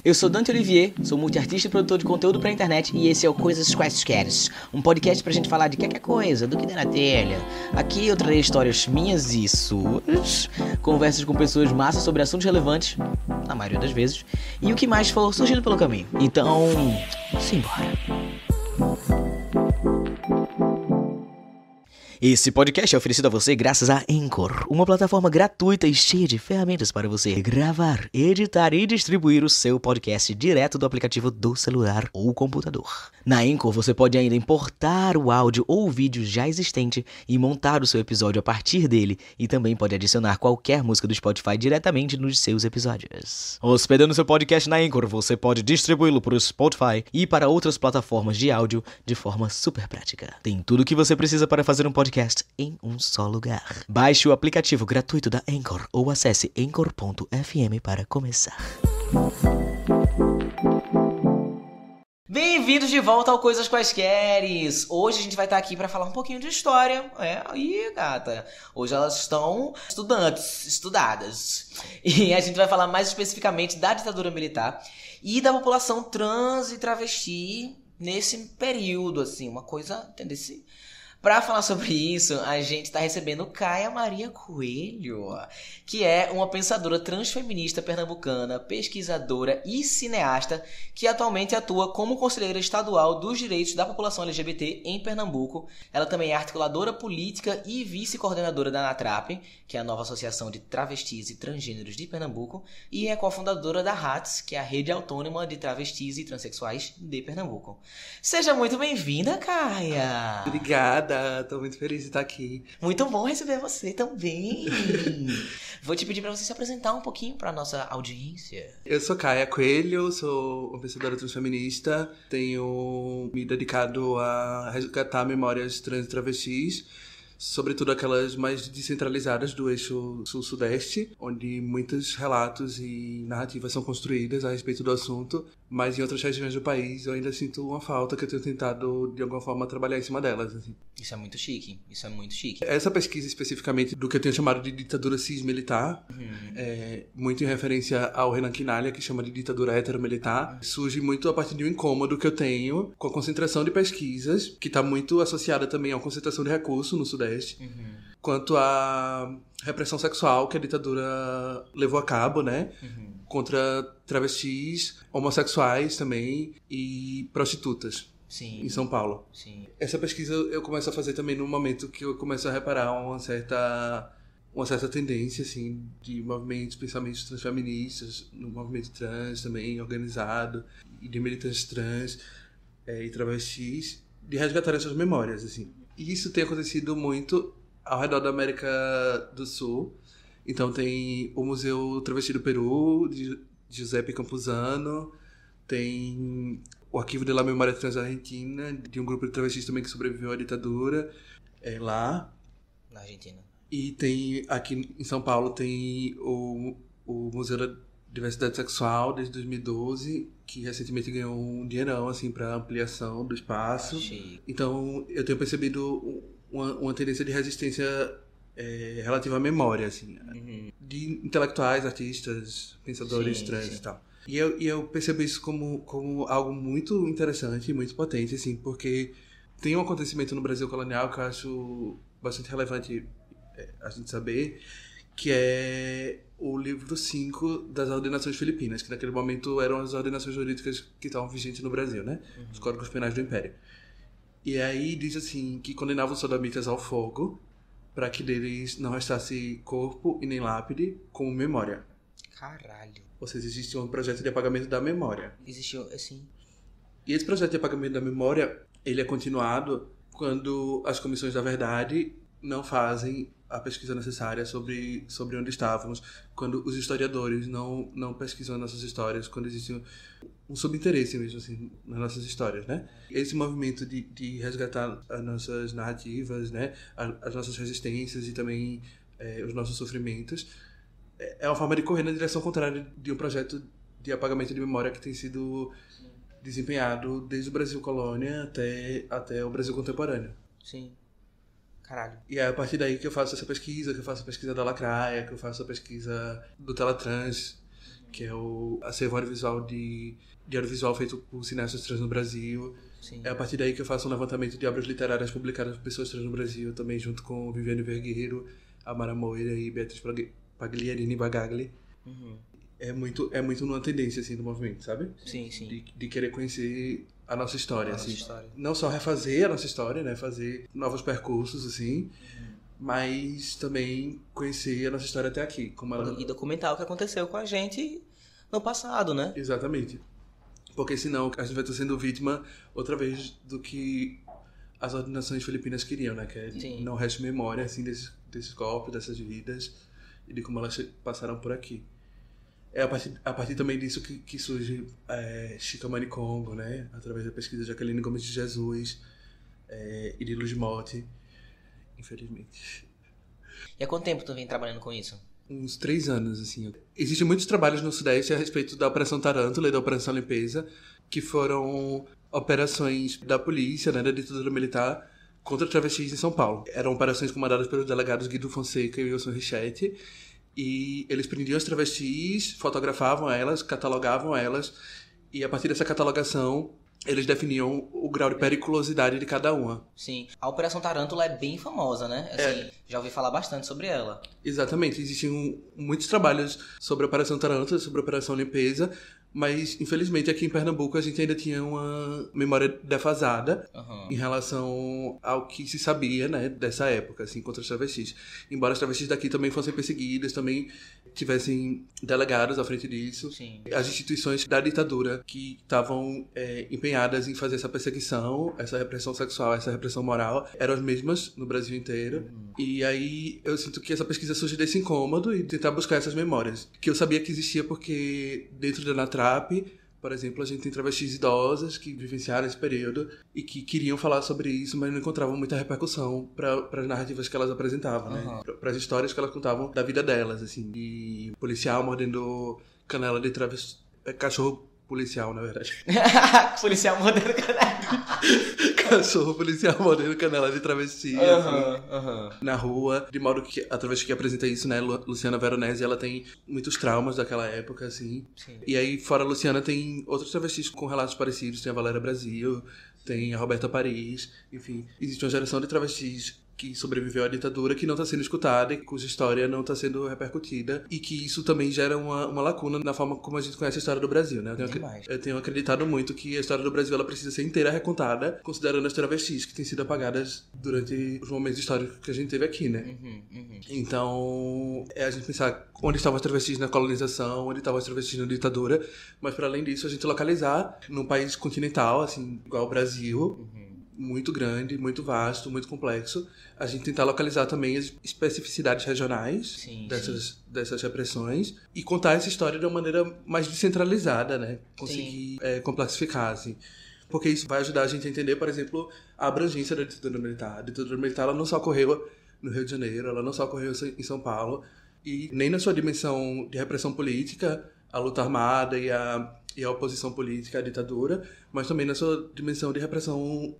Eu sou Dante Olivier, sou multiartista e produtor de conteúdo pra internet e esse é o Coisas Quaisqueres, um podcast pra gente falar de qualquer coisa, do que der na telha. Aqui eu trarei histórias minhas e suas, conversas com pessoas massas sobre assuntos relevantes, na maioria das vezes, e o que mais for surgindo pelo caminho. Então, simbora. Esse podcast é oferecido a você graças a Anchor, uma plataforma gratuita e cheia de ferramentas para você gravar, editar e distribuir o seu podcast direto do aplicativo do celular ou computador. Na Anchor você pode ainda importar o áudio ou o vídeo já existente e montar o seu episódio a partir dele, e também pode adicionar qualquer música do Spotify diretamente nos seus episódios. Hospedando seu podcast na Anchor, você pode distribuí-lo para o Spotify e para outras plataformas de áudio de forma super prática. Tem tudo o que você precisa para fazer um podcast em um só lugar. Baixe o aplicativo gratuito da Anchor ou acesse anchor.fm para começar. Bem-vindos de volta ao Coisas Quaisqueres. Hoje a gente vai estar aqui para falar um pouquinho de história. Ih, gata. Hoje elas estão estudadas. E a gente vai falar mais especificamente da ditadura militar e da população trans e travesti nesse período, assim, uma coisa, entendeu? Para falar sobre isso, a gente está recebendo Caia Maria Coelho, que é uma pensadora transfeminista pernambucana, pesquisadora e cineasta que atualmente atua como conselheira estadual dos direitos da população LGBT em Pernambuco. Ela também é articuladora política e vice-coordenadora da ANATRAP, que é a nova associação de travestis e transgêneros de Pernambuco, e é cofundadora da RATS, que é a Rede Autônoma de Travestis e Transsexuais de Pernambuco. Seja muito bem-vinda, Caia! Obrigada! Tô muito feliz de estar aqui. Muito bom receber você também. Vou te pedir para você se apresentar um pouquinho para nossa audiência. Eu sou Caia Coelho, sou uma pensadora transfeminista, tenho me dedicado a resgatar memórias trans e travestis, sobretudo aquelas mais descentralizadas do eixo sul-sudeste, onde muitos relatos e narrativas são construídas a respeito do assunto, mas em outras regiões do país eu ainda sinto uma falta que eu tenho tentado, de alguma forma, trabalhar em cima delas. Assim. Isso é muito chique, isso é muito chique. Essa pesquisa especificamente do que eu tenho chamado de ditadura cis-militar, muito em referência ao Renan Quinalha, que chama de ditadura heteromilitar, surge muito a partir de um incômodo que eu tenho com a concentração de pesquisas, que está muito associada também à concentração de recursos no Sudeste, quanto à repressão sexual que a ditadura levou a cabo, né? Contra travestis, homossexuais também e prostitutas. Sim. Em São Paulo. Sim. Essa pesquisa eu começo a fazer também no momento que eu começo a reparar uma certa tendência, assim, de movimentos, pensamentos transfeministas, no movimento trans também, organizado, e de militantes trans e travestis, de resgatar essas memórias, assim. E isso tem acontecido muito ao redor da América do Sul. Então tem o Museu Travesti do Peru, de Giuseppe Campuzano, tem o Arquivo de la Memória Trans Argentina, de um grupo de travestis também que sobreviveu à ditadura, lá. Na Argentina. E tem, aqui em São Paulo, tem o Museu da Diversidade Sexual, desde 2012, que recentemente ganhou um dinheirão, assim, para ampliação do espaço. Achei. Então, eu tenho percebido uma tendência de resistência relativa à memória, assim, de intelectuais, artistas, pensadores trans e tal. E eu percebo isso como algo muito interessante e muito potente, assim, porque tem um acontecimento no Brasil colonial que eu acho bastante relevante a gente saber, que é o livro 5 das ordenações filipinas, que naquele momento eram as ordenações jurídicas que estavam vigentes no Brasil, né? Os códigos penais do Império. E aí diz assim, que condenavam os sodomitas ao fogo para que deles não restasse corpo e nem lápide como memória. Caralho. Ou seja, existe um projeto de apagamento da memória. Existiu, assim. E esse projeto de apagamento da memória, ele é continuado quando as comissões da verdade não fazem a pesquisa necessária sobre onde estávamos, quando os historiadores não pesquisam nossas histórias, quando existe um subinteresse mesmo, assim, nas nossas histórias, né? Esse movimento de resgatar as nossas narrativas, né? As nossas resistências e também os nossos sofrimentos, é uma forma de correr na direção contrária de um projeto de apagamento de memória que tem sido desempenhado desde o Brasil colônia até o Brasil contemporâneo. Sim. Caralho. E é a partir daí que eu faço essa pesquisa, que eu faço a pesquisa da Lacraia, que eu faço a pesquisa do Teletrans, que é o acervo audiovisual de audiovisual feito por cineastas trans no Brasil. Sim. É a partir daí que eu faço um levantamento de obras literárias publicadas por pessoas trans no Brasil, também junto com Viviane Vergueiro, Amara Moira e Beatriz Pagliarini Bagagli. Uhum. É muito numa tendência, assim, do movimento, sabe? Sim, sim. De querer conhecer a nossa história, A nossa assim. história. Não só refazer a nossa história, né? Fazer novos percursos, assim, mas também conhecer a nossa história até aqui. Como ela... E documentar o que aconteceu com a gente no passado, né? Exatamente. Porque senão a gente vai estar sendo vítima outra vez do que as ordenações filipinas queriam, né? Que é não reste memória, assim, desses golpes, dessas vidas e de como elas passaram por aqui. É a partir também disso que surge Chikamani Congo, né? Através da pesquisa de Jaqueline Gomes de Jesus e de Luz Motti, infelizmente. E há quanto tempo tu vem trabalhando com isso? Uns 3 anos, assim. Existem muitos trabalhos no Sudeste a respeito da Operação Tarântula e da Operação Limpeza, que foram operações da polícia, né, da ditadura militar, contra travestis em São Paulo. Eram operações comandadas pelos delegados Guido Fonseca e Wilson Richetti, e eles prendiam as travestis, fotografavam elas, catalogavam elas, e a partir dessa catalogação eles definiam o grau de periculosidade de cada uma. Sim. A Operação Tarântula é bem famosa, né? Assim, já ouvi falar bastante sobre ela. Exatamente. Existem muitos trabalhos sobre a Operação Tarântula, sobre a Operação Limpeza, mas, infelizmente, aqui em Pernambuco a gente ainda tinha uma memória defasada em relação ao que se sabia, né, dessa época, assim, contra os travestis. Embora as travestis daqui também fossem perseguidas, também tivessem delegados à frente disso. Sim. As instituições da ditadura que estavam empenhadas em fazer essa perseguição, essa repressão sexual, essa repressão moral, eram as mesmas no Brasil inteiro. E aí eu sinto que essa pesquisa surge desse incômodo e tentar buscar essas memórias, que eu sabia que existia porque dentro da NATRAP, por exemplo, a gente tem travestis idosas que vivenciaram esse período e que queriam falar sobre isso, mas não encontravam muita repercussão para as narrativas que elas apresentavam, né? Para as histórias que elas contavam da vida delas, assim. E policial mordendo canela de travesti... cachorro policial, na verdade. Policial mordendo canela. Cachorro policial mordendo canela de travesti, na rua. De modo que a travesti que apresenta isso, né, Luciana Veronese, ela tem muitos traumas daquela época, assim. Sim. E aí, fora a Luciana, tem outros travestis com relatos parecidos. Tem a Valéria Brasil, tem a Roberta Paris, enfim. Existe uma geração de travestis que sobreviveu à ditadura, que não está sendo escutada e cuja história não está sendo repercutida, e que isso também gera uma lacuna na forma como a gente conhece a história do Brasil, né? Eu tenho acreditado muito que a história do Brasil ela precisa ser inteira recontada, considerando as travestis que têm sido apagadas durante os momentos históricos que a gente teve aqui, né? Então, a gente pensar onde estavam as travestis na colonização, onde estavam as travestis na ditadura, mas para além disso, a gente localizar num país continental, assim, igual o Brasil, muito grande, muito vasto, muito complexo. A gente tentar localizar também as especificidades regionais dessas repressões e contar essa história de uma maneira mais descentralizada, né? Conseguir complexificar, assim. Porque isso vai ajudar a gente a entender, por exemplo, a abrangência da ditadura militar. A ditadura militar ela não só ocorreu no Rio de Janeiro, ela não só ocorreu em São Paulo, e nem na sua dimensão de repressão política, a luta armada e a oposição política à ditadura, mas também na sua dimensão de repressão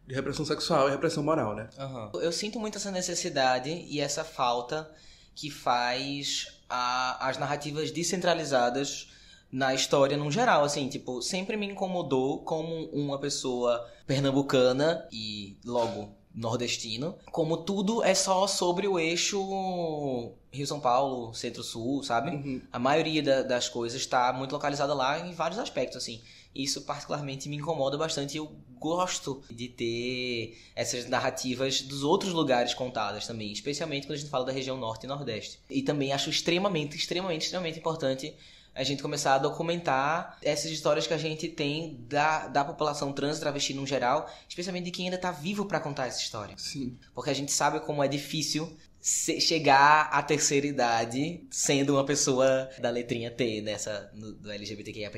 sexual e repressão moral, né? Eu sinto muito essa necessidade e essa falta que faz as narrativas descentralizadas na história no geral, assim, tipo, sempre me incomodou como uma pessoa pernambucana e logo nordestino, como tudo é só sobre o eixo Rio-São Paulo, Centro-Sul, sabe? A maioria das coisas está muito localizada lá em vários aspectos, assim. Isso particularmente me incomoda bastante e eu gosto de ter essas narrativas dos outros lugares contadas também, especialmente quando a gente fala da região Norte e Nordeste. E também acho extremamente importante a gente começar a documentar essas histórias que a gente tem da população trans e travesti no geral, especialmente de quem ainda tá vivo pra contar essa história. Sim. Porque a gente sabe como é difícil chegar à terceira idade sendo uma pessoa da letrinha T do LGBTQIA+.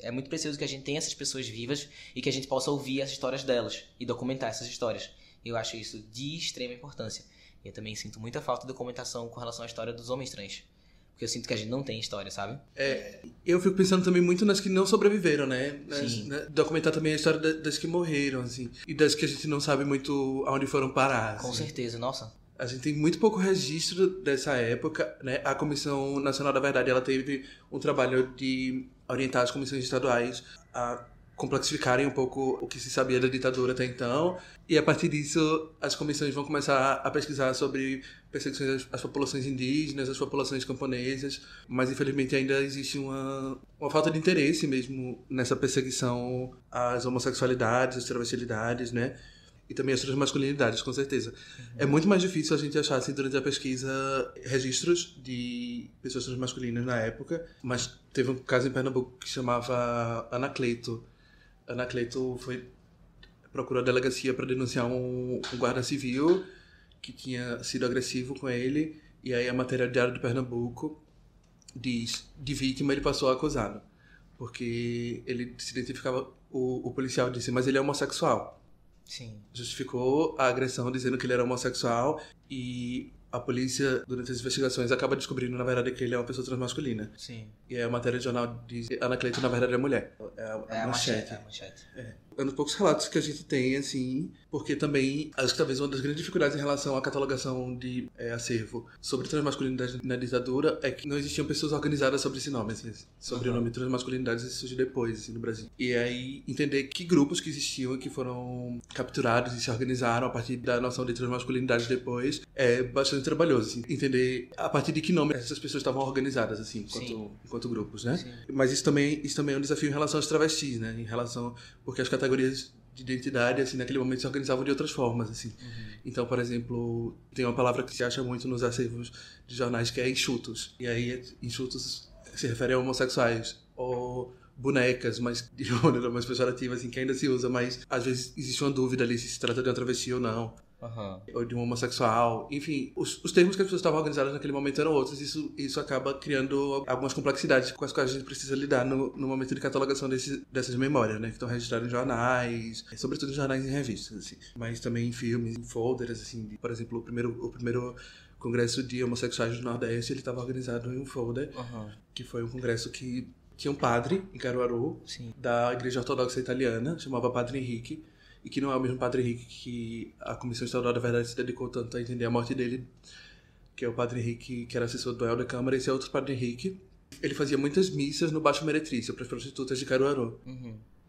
É muito preciso que a gente tenha essas pessoas vivas e que a gente possa ouvir as histórias delas e documentar essas histórias. Eu acho isso de extrema importância. Eu também sinto muita falta de documentação com relação à história dos homens trans. Porque eu sinto que a gente não tem história, sabe? Eu fico pensando também muito nas que não sobreviveram, né? Sim. Documentar também a história das que morreram, assim. E das que a gente não sabe muito aonde foram parar. Com certeza, nossa. A gente tem muito pouco registro dessa época, né? A Comissão Nacional da Verdade, ela teve um trabalho de orientar as comissões estaduais a complexificarem um pouco o que se sabia da ditadura até então, e a partir disso as comissões vão começar a pesquisar sobre perseguições às populações indígenas, às populações camponesas, mas infelizmente ainda existe uma falta de interesse mesmo nessa perseguição às homossexualidades, às travestilidades, né? E também as transmasculinidades, com certeza. É muito mais difícil a gente achar, assim, durante a pesquisa, registros de pessoas transmasculinas na época, mas teve um caso em Pernambuco que chamava Anacleto. Anacleto procurou a delegacia para denunciar um guarda civil que tinha sido agressivo com ele, e aí a matéria Diário de Pernambuco diz, de vítima ele passou a acusado, porque ele se identificava, o policial disse, mas ele é homossexual. Sim. Justificou a agressão dizendo que ele era homossexual, e a polícia, durante as investigações, acaba descobrindo, na verdade, que ele é uma pessoa transmasculina. Sim. E aí a matéria de jornal diz que Anacleto, na verdade, é mulher. É a manchete. É a manchete. É um dos poucos relatos que a gente tem, assim, porque também, acho que talvez uma das grandes dificuldades em relação à catalogação de acervo sobre transmasculinidade na ditadura é que não existiam pessoas organizadas sobre esse nome, assim, sobre o nome transmasculinidade, isso surge depois, assim, no Brasil. E aí, entender que grupos que existiam e que foram capturados e se organizaram a partir da noção de transmasculinidade depois é bastante trabalhoso, assim, entender a partir de que nome essas pessoas estavam organizadas, assim, enquanto grupos, né? Sim. Mas isso também é um desafio em relação aos travestis, né? Em relação, porque as categorias de identidade, assim, naquele momento se organizavam de outras formas, assim. Então, por exemplo, tem uma palavra que se acha muito nos acervos de jornais que é enxutos. E aí, enxutos se refere a homossexuais ou bonecas, mas de uma maneira mais pejorativa, assim, que ainda se usa, mas às vezes existe uma dúvida ali se trata de uma travesti ou não. Ou de um homossexual, enfim, os termos que as pessoas estavam organizadas naquele momento eram outros. Isso acaba criando algumas complexidades com as quais a gente precisa lidar no momento de catalogação dessas memórias, né, que estão registradas em jornais, sobretudo em jornais e em revistas, assim, mas também em filmes, em folders, assim, por exemplo, o primeiro congresso de homossexuais do Nordeste, ele estava organizado em um folder, que foi um congresso que tinha um padre em Caruaru, da Igreja Ortodoxa Italiana, chamava Padre Henrique, e que não é o mesmo Padre Henrique que a Comissão Estadual da Verdade se dedicou tanto a entender a morte dele, que é o Padre Henrique, que era assessor do Helder Câmara. Esse é outro Padre Henrique. Ele fazia muitas missas no Baixo Meretrício, para as prostitutas de Caruaru.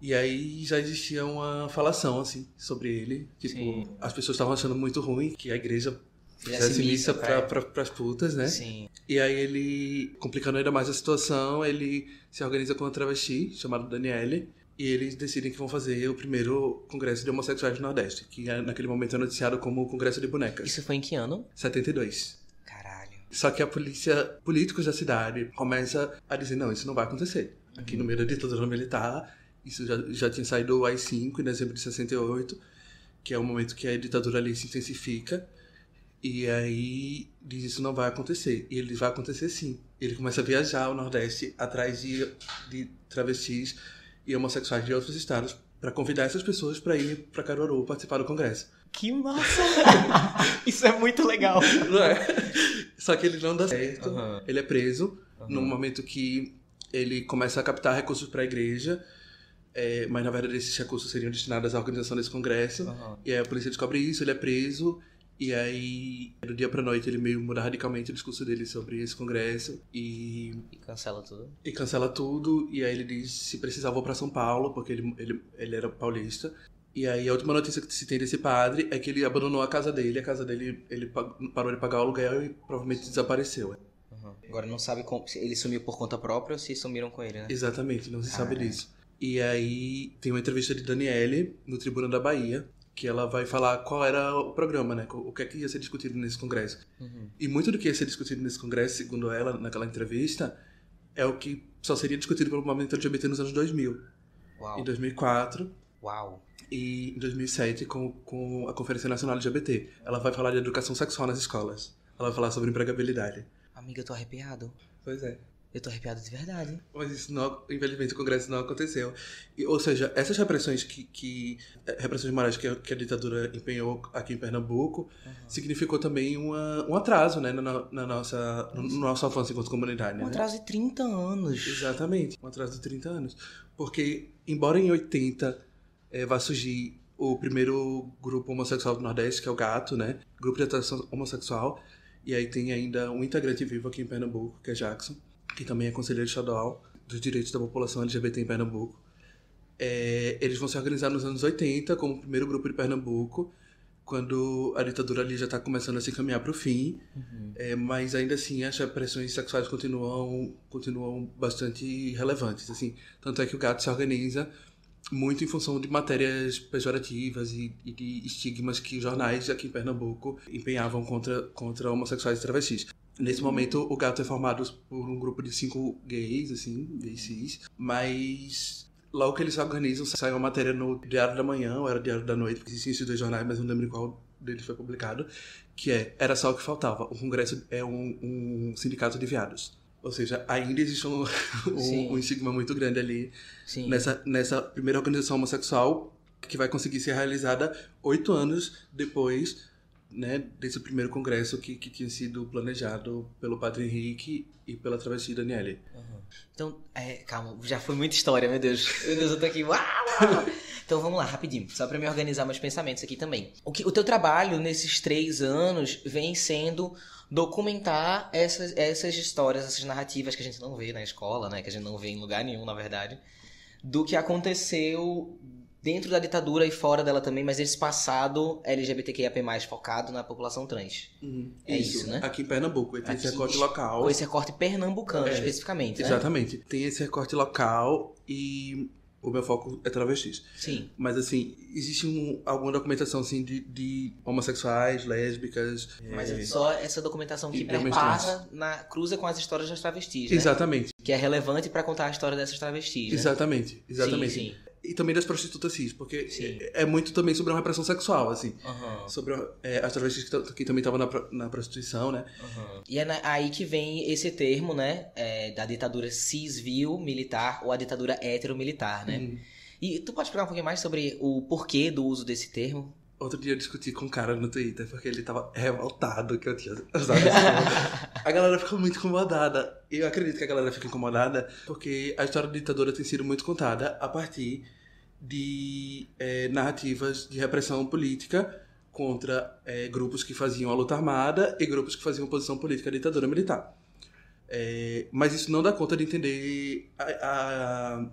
E aí já existia uma falação, assim, sobre ele. Tipo, as pessoas estavam achando muito ruim que a igreja fizesse missa para as putas, né? Sim. E aí ele, complicando ainda mais a situação, ele se organiza com uma travesti, chamada Daniele, e eles decidem que vão fazer o primeiro congresso de homossexuais do Nordeste, que naquele momento é noticiado como o Congresso de Bonecas. Isso foi em que ano? 72. Caralho. Só que a polícia, políticos da cidade, começa a dizer, não, isso não vai acontecer. Aqui no meio da ditadura militar, isso já tinha saído o AI-5 em dezembro de 68, que é o momento que a ditadura ali se intensifica, e aí diz, isso não vai acontecer. E ele vai acontecer sim. Ele começa a viajar ao Nordeste atrás de travestis e homossexuais de outros estados para convidar essas pessoas para ir para Caruaru participar do congresso. Que massa! Isso é muito legal. Não é? Só que ele não dá certo. Ele é preso no momento que ele começa a captar recursos para a igreja, mas na verdade esses recursos seriam destinados à organização desse congresso. E aí a polícia descobre isso, ele é preso. E aí, do dia pra noite, ele meio muda radicalmente o discurso dele sobre esse congresso e cancela tudo. E cancela tudo, e aí ele diz, se precisar, vou pra São Paulo, porque ele era paulista. E aí a última notícia que se tem desse padre é que ele abandonou a casa dele ele parou de pagar o aluguel e provavelmente desapareceu. Agora não sabe se ele sumiu por conta própria ou se sumiram com ele, né? Exatamente, não se sabe disso. E aí tem uma entrevista de Daniele no Tribuna da Bahia, que ela vai falar qual era o programa, né? O que é que ia ser discutido nesse congresso. E muito do que ia ser discutido nesse congresso, segundo ela, naquela entrevista, é o que só seria discutido pelo movimento LGBT nos anos 2000. Uau. Em 2004. Uau. E em 2007, com a Conferência Nacional LGBT. Ela vai falar de educação sexual nas escolas. Ela vai falar sobre empregabilidade. Amiga, eu tô arrepiado. Pois é. Eu tô arrepiado de verdade. Mas isso, não, infelizmente, o Congresso não aconteceu. Ou seja, essas repressões repressões morais que a ditadura empenhou aqui em Pernambuco significou também um atraso, né, no nosso avanço enquanto comunidade. Um atraso de 30 anos. Exatamente, um atraso de 30 anos. Porque, embora em 80 vá surgir o primeiro grupo homossexual do Nordeste, que é o Gato, né? Grupo de atuação homossexual. E aí tem ainda um integrante vivo aqui em Pernambuco, que é Jackson, que também é conselheiro estadual dos direitos da população LGBT em Pernambuco. Eles vão se organizar nos anos 80 como o primeiro grupo de Pernambuco, quando a ditadura ali já está começando a se encaminhar para o fim. Mas ainda assim as repressões sexuais continuam bastante relevantes. Assim. Tanto é que o Gato se organiza muito em função de matérias pejorativas e de estigmas que os jornais aqui em Pernambuco empenhavam contra homossexuais e travestis. Nesse momento, o Gato é formado por um grupo de 5 gays, assim, gays cis, mas logo que eles se organizam, sai uma matéria no Diário da Manhã, ou era Diário da Noite, porque existiam esses 2 jornais, mas não lembro qual deles foi publicado, que Era Só o que Faltava. O Congresso é um sindicato de viados. Ou seja, ainda existe um estigma muito grande ali nessa primeira organização homossexual, que vai conseguir ser realizada 8 anos depois, né, desse primeiro congresso que tinha sido planejado pelo Padre Henrique e pela travesti Daniele. Então, calma, já foi muita história, meu Deus. Meu Deus, eu tô aqui. Uau! Então vamos lá, rapidinho, só pra me organizar meus pensamentos aqui também. O teu trabalho nesses 3 anos vem sendo documentar essas histórias, essas narrativas que a gente não vê na escola, né? Que a gente não vê em lugar nenhum, na verdade, do que aconteceu dentro da ditadura e fora dela também, mas esse passado LGBTQIAP+, focado na população trans. Isso, né? Aqui em Pernambuco, tem esse recorte local. Com esse recorte pernambucano, especificamente, né? Exatamente. Tem esse recorte local e o meu foco é travestis. Sim. Mas, assim, existe alguma documentação, assim, de homossexuais, lésbicas... Mas é só essa documentação que perpassa, cruza com as histórias das travestis, né? Exatamente. Que é relevante pra contar a história dessas travestis, né? Exatamente. Sim. E também das prostitutas cis, porque é muito também sobre uma repressão sexual, assim. Sobre as travestis que também estavam na prostituição, né? E é aí que vem esse termo, né? Da ditadura cis-vil militar ou a ditadura hetero-militar, né? E tu pode explicar um pouquinho mais sobre o porquê do uso desse termo? Outro dia eu discuti com um cara no Twitter, porque ele tava revoltado que eu tinha usado esse termo. A galera ficou muito incomodada. E eu acredito que a galera fica incomodada porque a história da ditadura tem sido muito contada a partir de narrativas de repressão política contra grupos que faziam a luta armada e grupos que faziam oposição política à ditadura militar. Mas isso não dá conta de entender a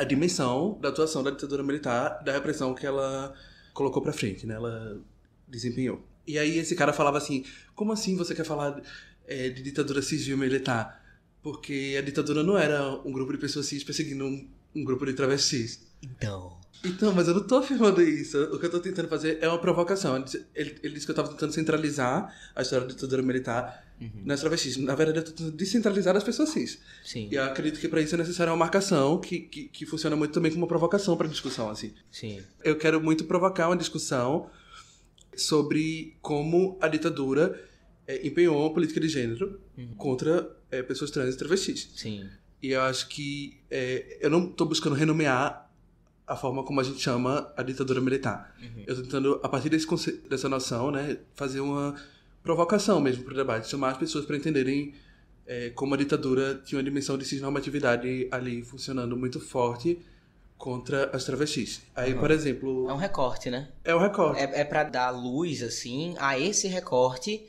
dimensão da atuação da ditadura militar, da repressão que ela colocou pra frente, né? Ela desempenhou. E aí esse cara falava assim, como assim você quer falar de ditadura civil militar? Porque a ditadura não era um grupo de pessoas cis perseguindo um grupo de travestis. Então, mas eu não tô afirmando isso. O que eu tô tentando fazer é uma provocação. Ele disse que eu tava tentando centralizar a história da ditadura militar nas travestis. Na verdade, eu tô tentando descentralizar as pessoas cis. Sim. E eu acredito que para isso é necessária uma marcação que funciona muito também como uma provocação para discussão, assim. Sim. Eu quero muito provocar uma discussão sobre como a ditadura empenhou uma política de gênero contra pessoas trans e travestis. Sim. E eu acho que eu não tô buscando renomear a forma como a gente chama a ditadura militar. Eu tô tentando, a partir dessa noção, né, fazer uma provocação mesmo pro debate, chamar as pessoas para entenderem como a ditadura tinha uma dimensão de cisnormatividade ali funcionando muito forte contra as travestis. Aí, por exemplo... É um recorte, né? É um recorte. É pra dar luz, assim, a esse recorte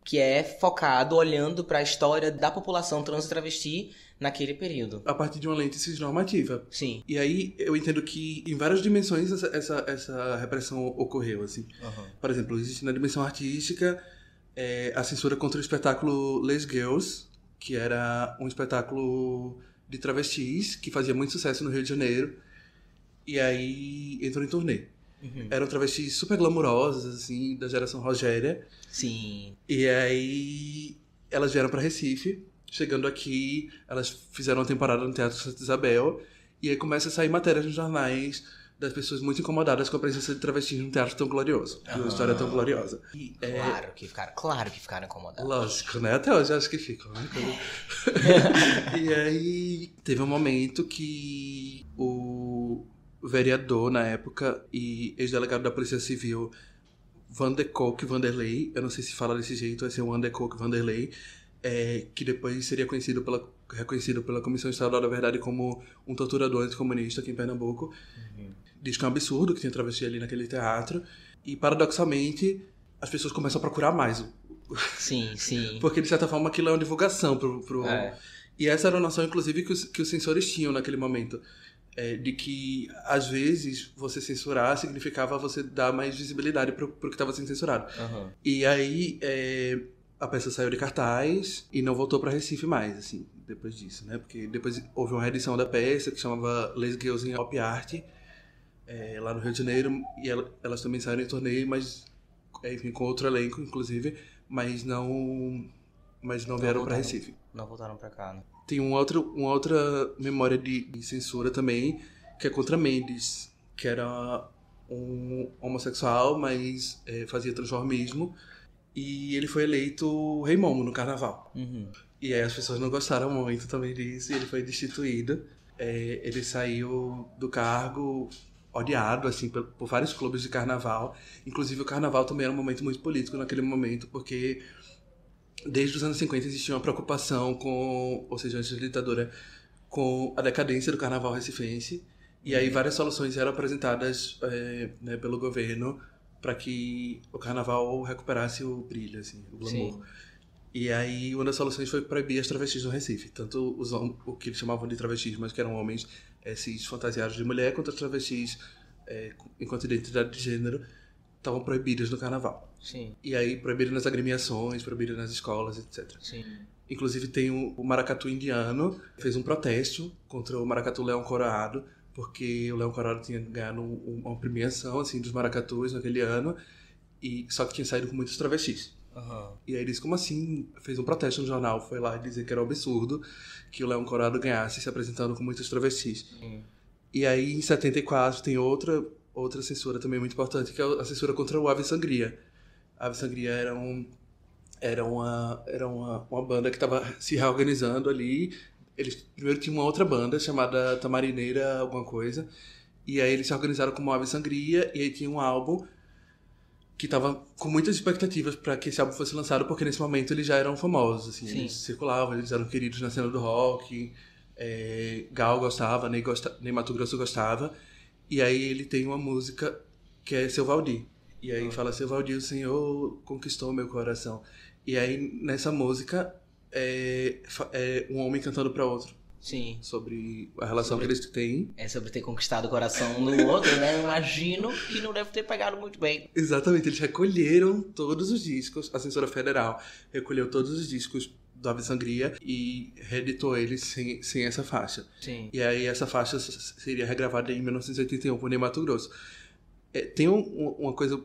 que é focado olhando pra história da população trans e travesti naquele período. A partir de uma lente cisnormativa. Sim. E aí eu entendo que em várias dimensões essa repressão ocorreu, assim. Por exemplo, existe na dimensão artística a censura contra o espetáculo Les Girls, que era um espetáculo de travestis que fazia muito sucesso no Rio de Janeiro. E aí entrou em turnê. Eram travestis super glamourosas, assim, da geração Rogéria. Sim. E aí elas vieram pra Recife. Chegando aqui, elas fizeram uma temporada no Teatro Santa Isabel. E aí começa a sair matérias nos jornais das pessoas muito incomodadas com a presença de travestis num teatro tão glorioso. De uma história tão gloriosa. E, claro que ficaram incomodadas. Lógico, né? Até hoje eu acho que ficam, né? E aí teve um momento que o vereador, na época, e ex-delegado da Polícia Civil, Van de Kock Vanderlei, eu não sei se fala desse jeito, vai ser o Van de Kock Vanderlei, que depois seria reconhecido pela Comissão Estadual da Verdade como um torturador anticomunista aqui em Pernambuco. diz que é um absurdo que tem travesti ali naquele teatro. E, paradoxalmente, as pessoas começam a procurar mais. Sim, sim. Porque, de certa forma, aquilo é uma divulgação pro... E essa era a noção, inclusive, que os censores tinham naquele momento. De que, às vezes, você censurar significava você dar mais visibilidade pro que estava sendo censurado. Uhum. E aí, a peça saiu de cartaz e não voltou para Recife mais, assim, depois disso, né? Porque depois houve uma reedição da peça que chamava Les Girls in Pop Art, lá no Rio de Janeiro, e elas também saíram em turnê, mas, enfim, com outro elenco, inclusive, mas não vieram para Recife. Não voltaram para cá, né? Tem uma outra memória de censura também, que é contra Mendes, que era um homossexual, mas fazia transformismo, e ele foi eleito Rei Momo no Carnaval. Uhum. E aí as pessoas não gostaram muito também disso, e ele foi destituído. Ele saiu do cargo odiado, assim, por vários clubes de carnaval. Inclusive o carnaval também era um momento muito político naquele momento, porque... Desde os anos 50 existia uma preocupação ou seja, antes da ditadura, com a decadência do carnaval recifense. E aí várias soluções eram apresentadas né, pelo governo para que o carnaval recuperasse o brilho, assim, o glamour. Sim. E aí uma das soluções foi proibir as travestis no Recife. Tanto o que eles chamavam de travestis, mas que eram homens cis fantasiados de mulher, quanto as travestis enquanto identidade de gênero, estavam proibidas no carnaval. Sim. E aí proibiram nas agremiações, proibiram nas escolas, etc. Sim. Inclusive tem o maracatu indiano, fez um protesto contra o maracatu leão coroado, porque o leão coroado tinha ganhado uma premiação assim, dos maracatus naquele ano, só que tinha saído com muitos travestis. Uhum. E aí eles, como assim? Fez um protesto no jornal, foi lá dizer que era um absurdo que o leão coroado ganhasse se apresentando com muitos travestis. E aí em 74 tem outra censura também muito importante, que é a censura contra o Ave Sangria. A Ave Sangria era uma banda que estava se reorganizando ali. Eles primeiro tinham uma outra banda chamada Tamarineira alguma coisa, e aí eles se organizaram como Ave Sangria, e aí tinha um álbum que estava com muitas expectativas para que esse álbum fosse lançado, porque nesse momento eles já eram famosos, assim, eles circulavam, eles eram queridos na cena do rock, Gal gostava, Ney Matogrosso gostava, e aí ele tem uma música que é Seu Valdir. E aí fala, Seu Valdir, o Senhor conquistou meu coração. E aí, nessa música, é um homem cantando para outro. Sim. Sobre a relação que eles têm. Sobre ter conquistado o coração do outro, né? Eu imagino que não deve ter pegado muito bem. Exatamente, eles recolheram todos os discos, a censura federal recolheu todos os discos do Ave Sangria e reeditou eles sem essa faixa. Sim. E aí essa faixa seria regravada em 1981 por Ney Matogrosso. Tem uma coisa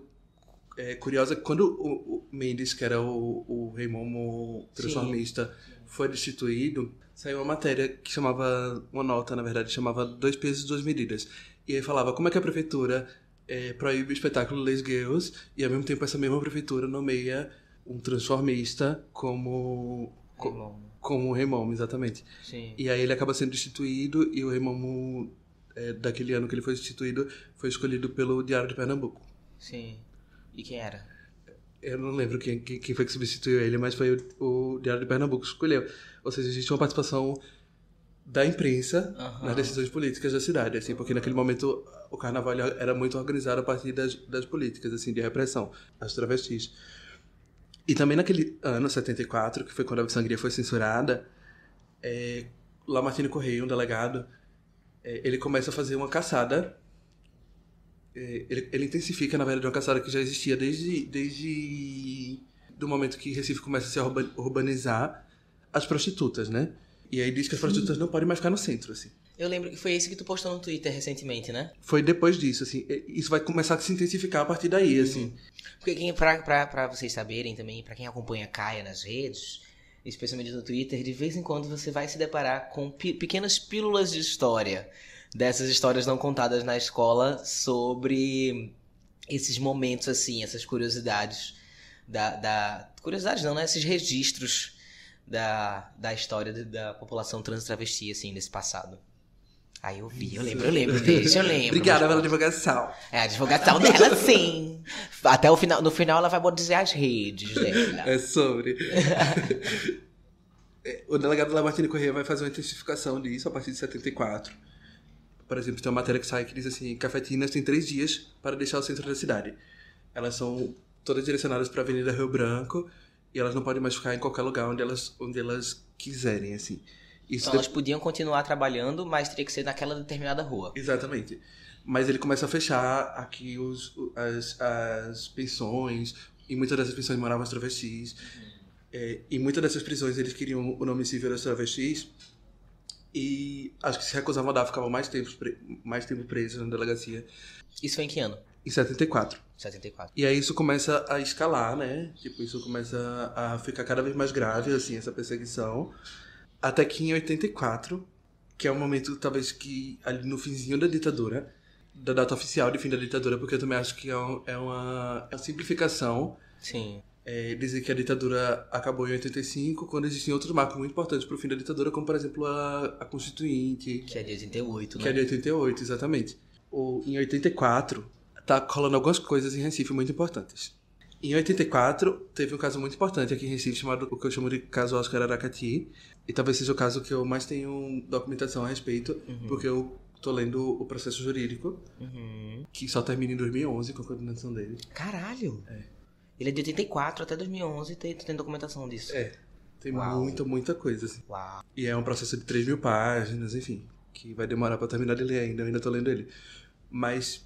curiosa, que quando o Mendes, que era o Rei Momo transformista, foi destituído, saiu uma matéria que chamava, uma nota na verdade, chamava 2 pesos, 2 medidas. E aí falava como é que a prefeitura proíbe o espetáculo Les Girls e ao mesmo tempo essa mesma prefeitura nomeia um transformista como o Rei Momo, exatamente. Sim. E aí ele acaba sendo destituído e o Rei Momo... daquele ano que ele foi destituído, foi escolhido pelo Diário de Pernambuco. Sim. E quem era? Eu não lembro quem foi que substituiu ele, mas foi o Diário de Pernambuco que escolheu. Ou seja, existe uma participação da imprensa nas decisões políticas da cidade, assim, porque naquele momento o carnaval era muito organizado a partir das políticas, assim, de repressão às travestis. E também naquele ano, 74, que foi quando a Ave Sangria foi censurada, Lamartine Correia, um delegado, ele começa a fazer uma caçada. Ele intensifica, na verdade, uma caçada que já existia desde do momento que Recife começa a se urbanizar, as prostitutas, né? E aí diz que as prostitutas não podem mais ficar no centro, assim. Eu lembro que foi esse que tu postou no Twitter recentemente, né? Foi depois disso, assim. Isso vai começar a se intensificar a partir daí, assim. Porque pra vocês saberem também, pra quem acompanha a Caia nas redes, especialmente no Twitter, de vez em quando você vai se deparar com pequenas pílulas de história, dessas histórias não contadas na escola, sobre esses momentos, assim, essas curiosidades curiosidades não, né? Esses registros da história da população trans e travesti, assim, desse passado. Aí eu vi, eu lembro desse, eu lembro. Obrigada pela divulgação. A divulgação dela, sim. Até o final, no final ela vai dizer as redes dela. É sobre. O delegado Lamartine Correia vai fazer uma intensificação disso a partir de 74. por exemplo, tem uma matéria que sai que diz assim, cafetinas têm 3 dias para deixar o centro da cidade. Elas são todas direcionadas para a Avenida Rio Branco e elas não podem mais ficar em qualquer lugar onde elas quiserem, assim. Isso Então elas podiam continuar trabalhando, mas teria que ser naquela determinada rua. Exatamente. Mas ele começa a fechar aqui as pensões, e muitas dessas pensões moravam as travestis. E muitas dessas prisões eles queriam o nome civil das travestis, e acho que se recusavam a dar, ficavam mais tempo presos na delegacia. Isso foi em que ano? Em 74. 74. E aí isso começa a escalar, né? Tipo, isso começa a ficar cada vez mais grave, assim, essa perseguição. Até que em 84, que é um momento, talvez, que ali no finzinho da ditadura, da data oficial de fim da ditadura, porque eu também acho que é uma simplificação. Sim. Dizer que a ditadura acabou em 85, quando existem outros marcos muito importantes para o fim da ditadura, como, por exemplo, a Constituinte. Que é de 88, né? Que é de 88, exatamente. Em 84, tá rolando algumas coisas em Recife muito importantes. Em 84, teve um caso muito importante aqui em Recife, chamado o que eu chamo de caso Oscar Aracati. E talvez seja o caso que eu mais tenho documentação a respeito, porque eu tô lendo o processo jurídico, que só termina em 2011 com a condenação dele. Caralho! Ele é de 84 até 2011 e tem documentação disso. Tem Uau. muita coisa, assim. Uau. E é um processo de 3.000 páginas, enfim, que vai demorar pra terminar de ler ainda, eu ainda tô lendo ele. Mas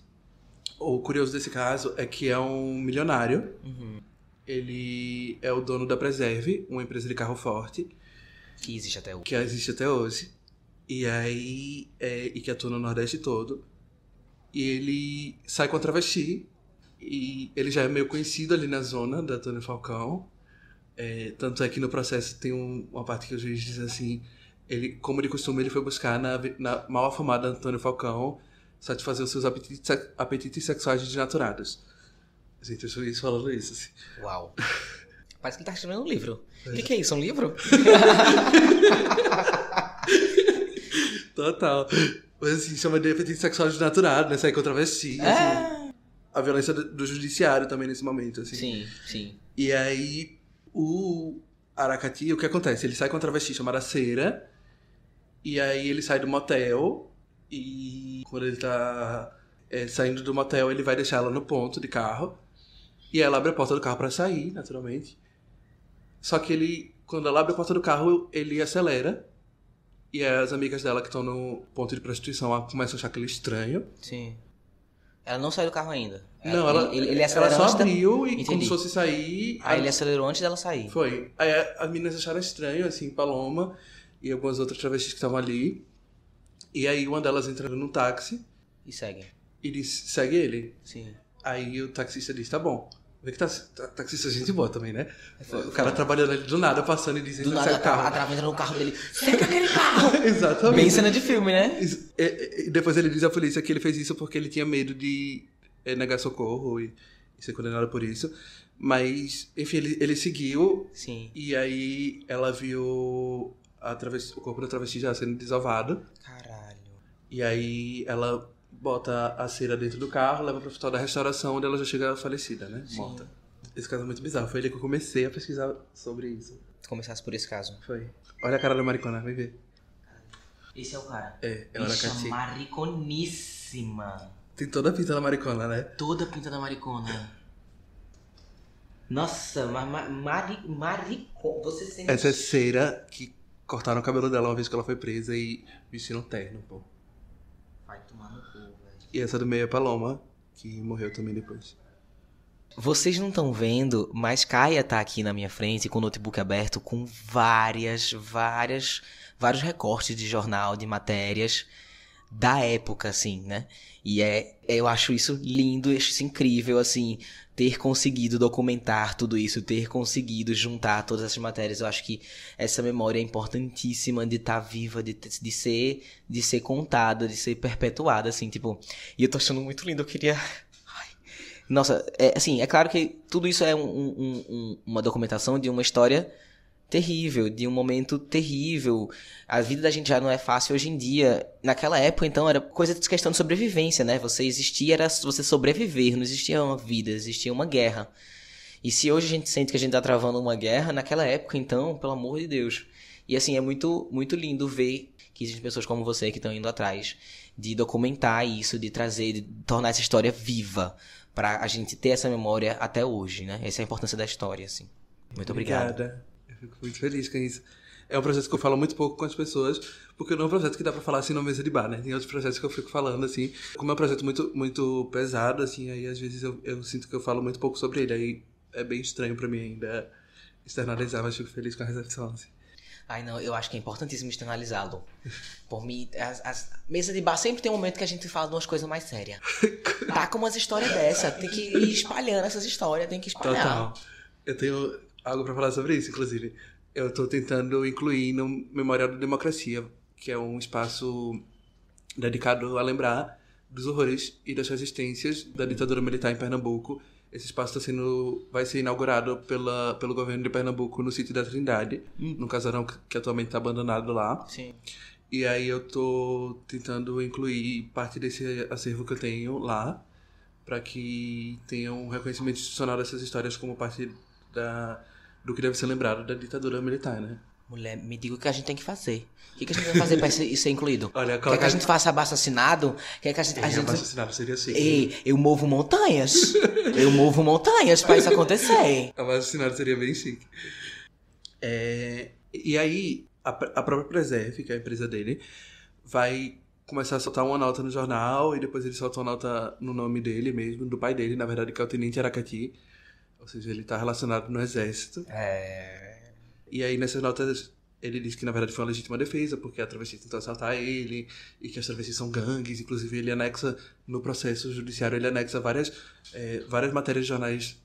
o curioso desse caso é que é um milionário. Ele é o dono da Preserve, uma empresa de carro forte. Que existe até hoje. Que existe até hoje. E aí, e que atua no Nordeste todo. E ele sai com a travesti. E ele já é meio conhecido ali na zona da Antônio Falcão. Tanto é que no processo tem uma parte que o juiz diz assim, como de costume, ele foi buscar na mal afamada Antônio Falcão satisfazer os seus apetites sexuais desnaturados. Gente, eu juiz falando isso, assim. Uau. Parece que ele tá escrevendo um livro. O que é isso? Um livro? Total. Mas assim, chama de apetite sexual desnaturado, né? Sair com travesti, assim. A violência do judiciário também nesse momento, assim. Sim, sim. E aí, o Aracati, o que acontece? Ele sai com a travesti chamada Cera, e aí ele sai do motel, e quando ele tá saindo do motel, ele vai deixar ela no ponto de carro, e ela abre a porta do carro pra sair, naturalmente. Só que quando ela abre a porta do carro, ele acelera, e as amigas dela que estão no ponto de prostituição começam a achar aquilo estranho. Sim. Ela não saiu do carro ainda. Não, ele acelerou ela só antes abriu e Entendi. como se fosse sair... Aí ele acelerou antes dela sair. Foi. Aí as meninas acharam estranho, assim, Paloma e algumas outras travestis que estavam ali. E aí uma delas entra num táxi E segue. e diz, segue ele. Sim. Aí o taxista diz, tá bom. Vê que taxista é gente boa também, né? O cara trabalhando ali do nada, passando e dizendo, Do nada segue o carro. a trava entra no carro dele. Segue aquele carro! Exatamente. Bem cena de filme, né? E depois ele diz à polícia que ele fez isso porque ele tinha medo de negar socorro e ser condenado por isso. Mas, enfim, ele seguiu. Sim. E aí ela viu o corpo da travesti já sendo desovado. Caralho. E aí ela bota a Cera dentro do carro, leva pro hospital da restauração, onde ela já chega falecida, né? Sim. Morta. Esse caso é muito bizarro. Foi ele que eu comecei a pesquisar sobre isso. Começasse por esse caso. Foi. Olha a cara da maricona, vem ver. Esse é o cara. Ela era Cati. Mariconíssima. Tem toda a pinta da maricona, né? Toda a pinta da maricona. Nossa, maricona. Você sente... Essa é Cera que cortaram o cabelo dela uma vez que ela foi presa e vestiram um terno, pô. Vai tomar no cu, velho. E essa do meio é Paloma, que morreu também depois. Vocês não estão vendo, mas Caia tá aqui na minha frente com o notebook aberto com vários recortes de jornal, de matérias da época, assim, né? E eu acho isso lindo, acho isso incrível, assim, ter conseguido documentar tudo isso, ter conseguido juntar todas essas matérias. Eu acho que essa memória é importantíssima de estar viva, de ser contada, de ser perpetuada, assim, tipo... E eu tô achando muito lindo, eu queria... Nossa, assim, é claro que tudo isso é uma documentação de uma história terrível, de um momento terrível. A vida da gente já não é fácil hoje em dia. Naquela época, então, era coisa de questão de sobrevivência, né? Você existia, era você sobreviver, não existia uma vida, existia uma guerra. E se hoje a gente sente que a gente tá travando uma guerra, naquela época, então, pelo amor de Deus. E assim, é muito, muito lindo ver que existem pessoas como você que estão indo atrás de documentar isso, de trazer, de tornar essa história viva, pra a gente ter essa memória até hoje, né? Essa é a importância da história, assim. Muito obrigado. Obrigada. Eu fico muito feliz com isso. É um projeto que eu falo muito pouco com as pessoas, porque não é um projeto que dá pra falar assim numa mesa de bar, né? Tem outros projetos que eu fico falando, assim. Como é um projeto muito, muito pesado, assim, aí às vezes eu sinto que eu falo muito pouco sobre ele. Aí é bem estranho pra mim ainda externalizar, mas fico feliz com a recepção, assim. Ai, não, eu acho que é importantíssimo externalizá-lo. Por mim, as mesas de bar sempre tem um momento que a gente fala de umas coisas mais sérias. Tá com umas histórias dessa, tem que ir espalhando essas histórias, tem que espalhar. Total. Eu tenho algo pra falar sobre isso, inclusive. Eu tô tentando incluir no Memorial da Democracia, que é um espaço dedicado a lembrar dos horrores e das resistências da ditadura militar em Pernambuco. Esse espaço vai ser inaugurado pelo governo de Pernambuco no sítio da Trindade, num casarão que atualmente está abandonado lá. Sim. E aí eu tô tentando incluir parte desse acervo que eu tenho lá, para que tenha um reconhecimento institucional dessas histórias como parte do que deve ser lembrado da ditadura militar, né? Mulher, me diga o que a gente tem que fazer. O que a gente vai fazer pra isso ser incluído? Olha, Quer que a gente faça abaixo-assinado? Quer que a gente... Abaixo-assinado seria assim. Ei, eu movo montanhas. Eu movo montanhas pra isso acontecer. Abaixo-assinado seria bem chique. E aí, a própria Preserve, que é a empresa dele, vai começar a soltar uma nota no jornal, e depois ele solta uma nota no nome dele mesmo, do pai dele, na verdade, que é o Tenente Aracati. Ou seja, ele tá relacionado no exército. E aí, nessas notas, ele diz que, na verdade, foi uma legítima defesa, porque a travesti tentou assaltar ele, e que as travestis são gangues. Inclusive, ele anexa, no processo judiciário, ele anexa várias matérias de jornais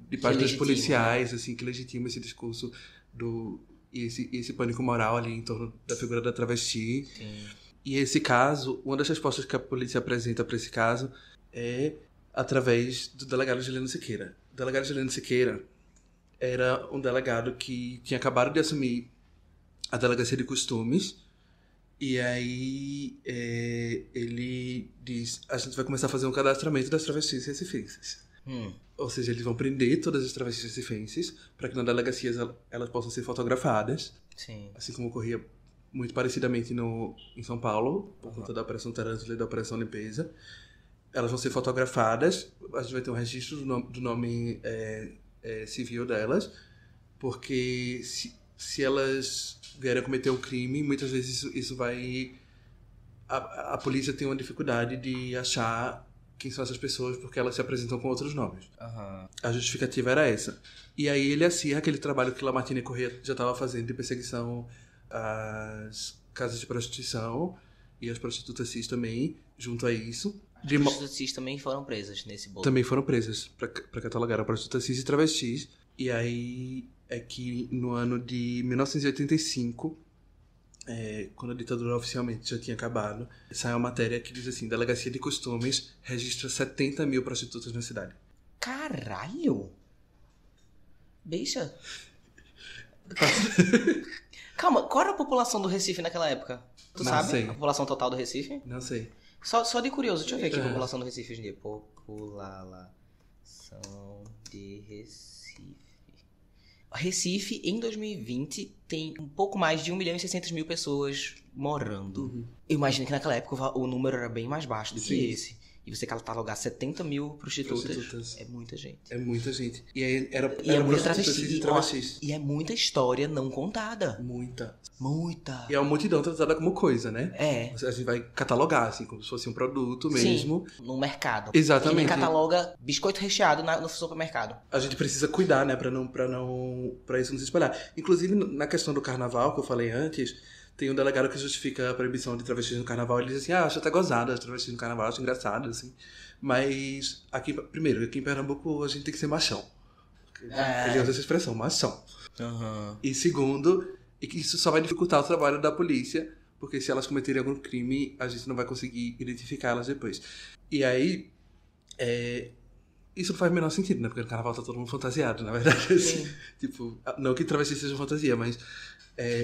de páginas policiais, assim, que legitimam esse discurso e esse pânico moral ali em torno da figura da travesti. Sim. E esse caso, uma das respostas que a polícia apresenta para esse caso é através do delegado Juliano Siqueira. O delegado Juliano Siqueira era um delegado que tinha acabado de assumir a delegacia de costumes, e aí ele diz: a gente vai começar a fazer um cadastramento das travestis recifenses. Ou seja, eles vão prender todas as travestis recifenses para que na delegacia elas possam ser fotografadas. Sim. Assim como ocorria muito parecidamente em São Paulo, por conta da Operação Tarântula e da Operação Limpeza. Elas vão ser fotografadas, a gente vai ter um registro do nome civil delas, porque se elas vierem a cometer um crime, muitas vezes isso vai... A polícia tem uma dificuldade de achar quem são essas pessoas, porque elas se apresentam com outros nomes. Uhum. A justificativa era essa. E aí ele acirra aquele trabalho que Lamartine Corrêa já estava fazendo de perseguição às casas de prostituição e às prostitutas cis também, junto a isso. As prostitutas cis também foram presas nesse bolo. Também foram presas para catalogar a prostituta cis e travestis. E aí é que no ano de 1985, quando a ditadura oficialmente já tinha acabado, sai uma matéria que diz assim: Delegacia de Costumes registra 70 mil prostitutas na cidade. Caralho! Bicha. Calma, qual era a população do Recife naquela época? Tu Não sabe? sei. A população total do Recife? Não sei. Só de curioso, deixa eu ver aqui a população do Recife hoje em dia. População de Recife. Recife, em 2020, tem um pouco mais de 1.600.000 pessoas morando. Uhum. Eu imagino que naquela época o número era bem mais baixo do Sim. que esse. E você catalogar 70 mil prostitutas é muita gente. É muita gente. E aí era muita prostitutas cis e travestis. travesti. E é muita história não contada. Muita. Muita. E é uma multidão tratada como coisa, né? É. A gente vai catalogar, assim, como se fosse um produto mesmo. Sim, no mercado. Exatamente. Que nem cataloga biscoito recheado no supermercado. A gente precisa cuidar, né? Pra isso não se espalhar. Inclusive, na questão do carnaval, que eu falei antes, tem um delegado que justifica a proibição de travestis no carnaval. Ele diz assim: acho até gozado as travestis no carnaval, acho engraçado, assim. Mas, aqui em Pernambuco, a gente tem que ser machão. Ele usa essa expressão, machão. Uhum. E segundo, que isso só vai dificultar o trabalho da polícia, porque se elas cometerem algum crime, a gente não vai conseguir identificar elas depois. E aí, isso não faz o menor sentido, né? Porque no carnaval tá todo mundo fantasiado, na verdade. Assim. Tipo, não que travesti seja fantasia, mas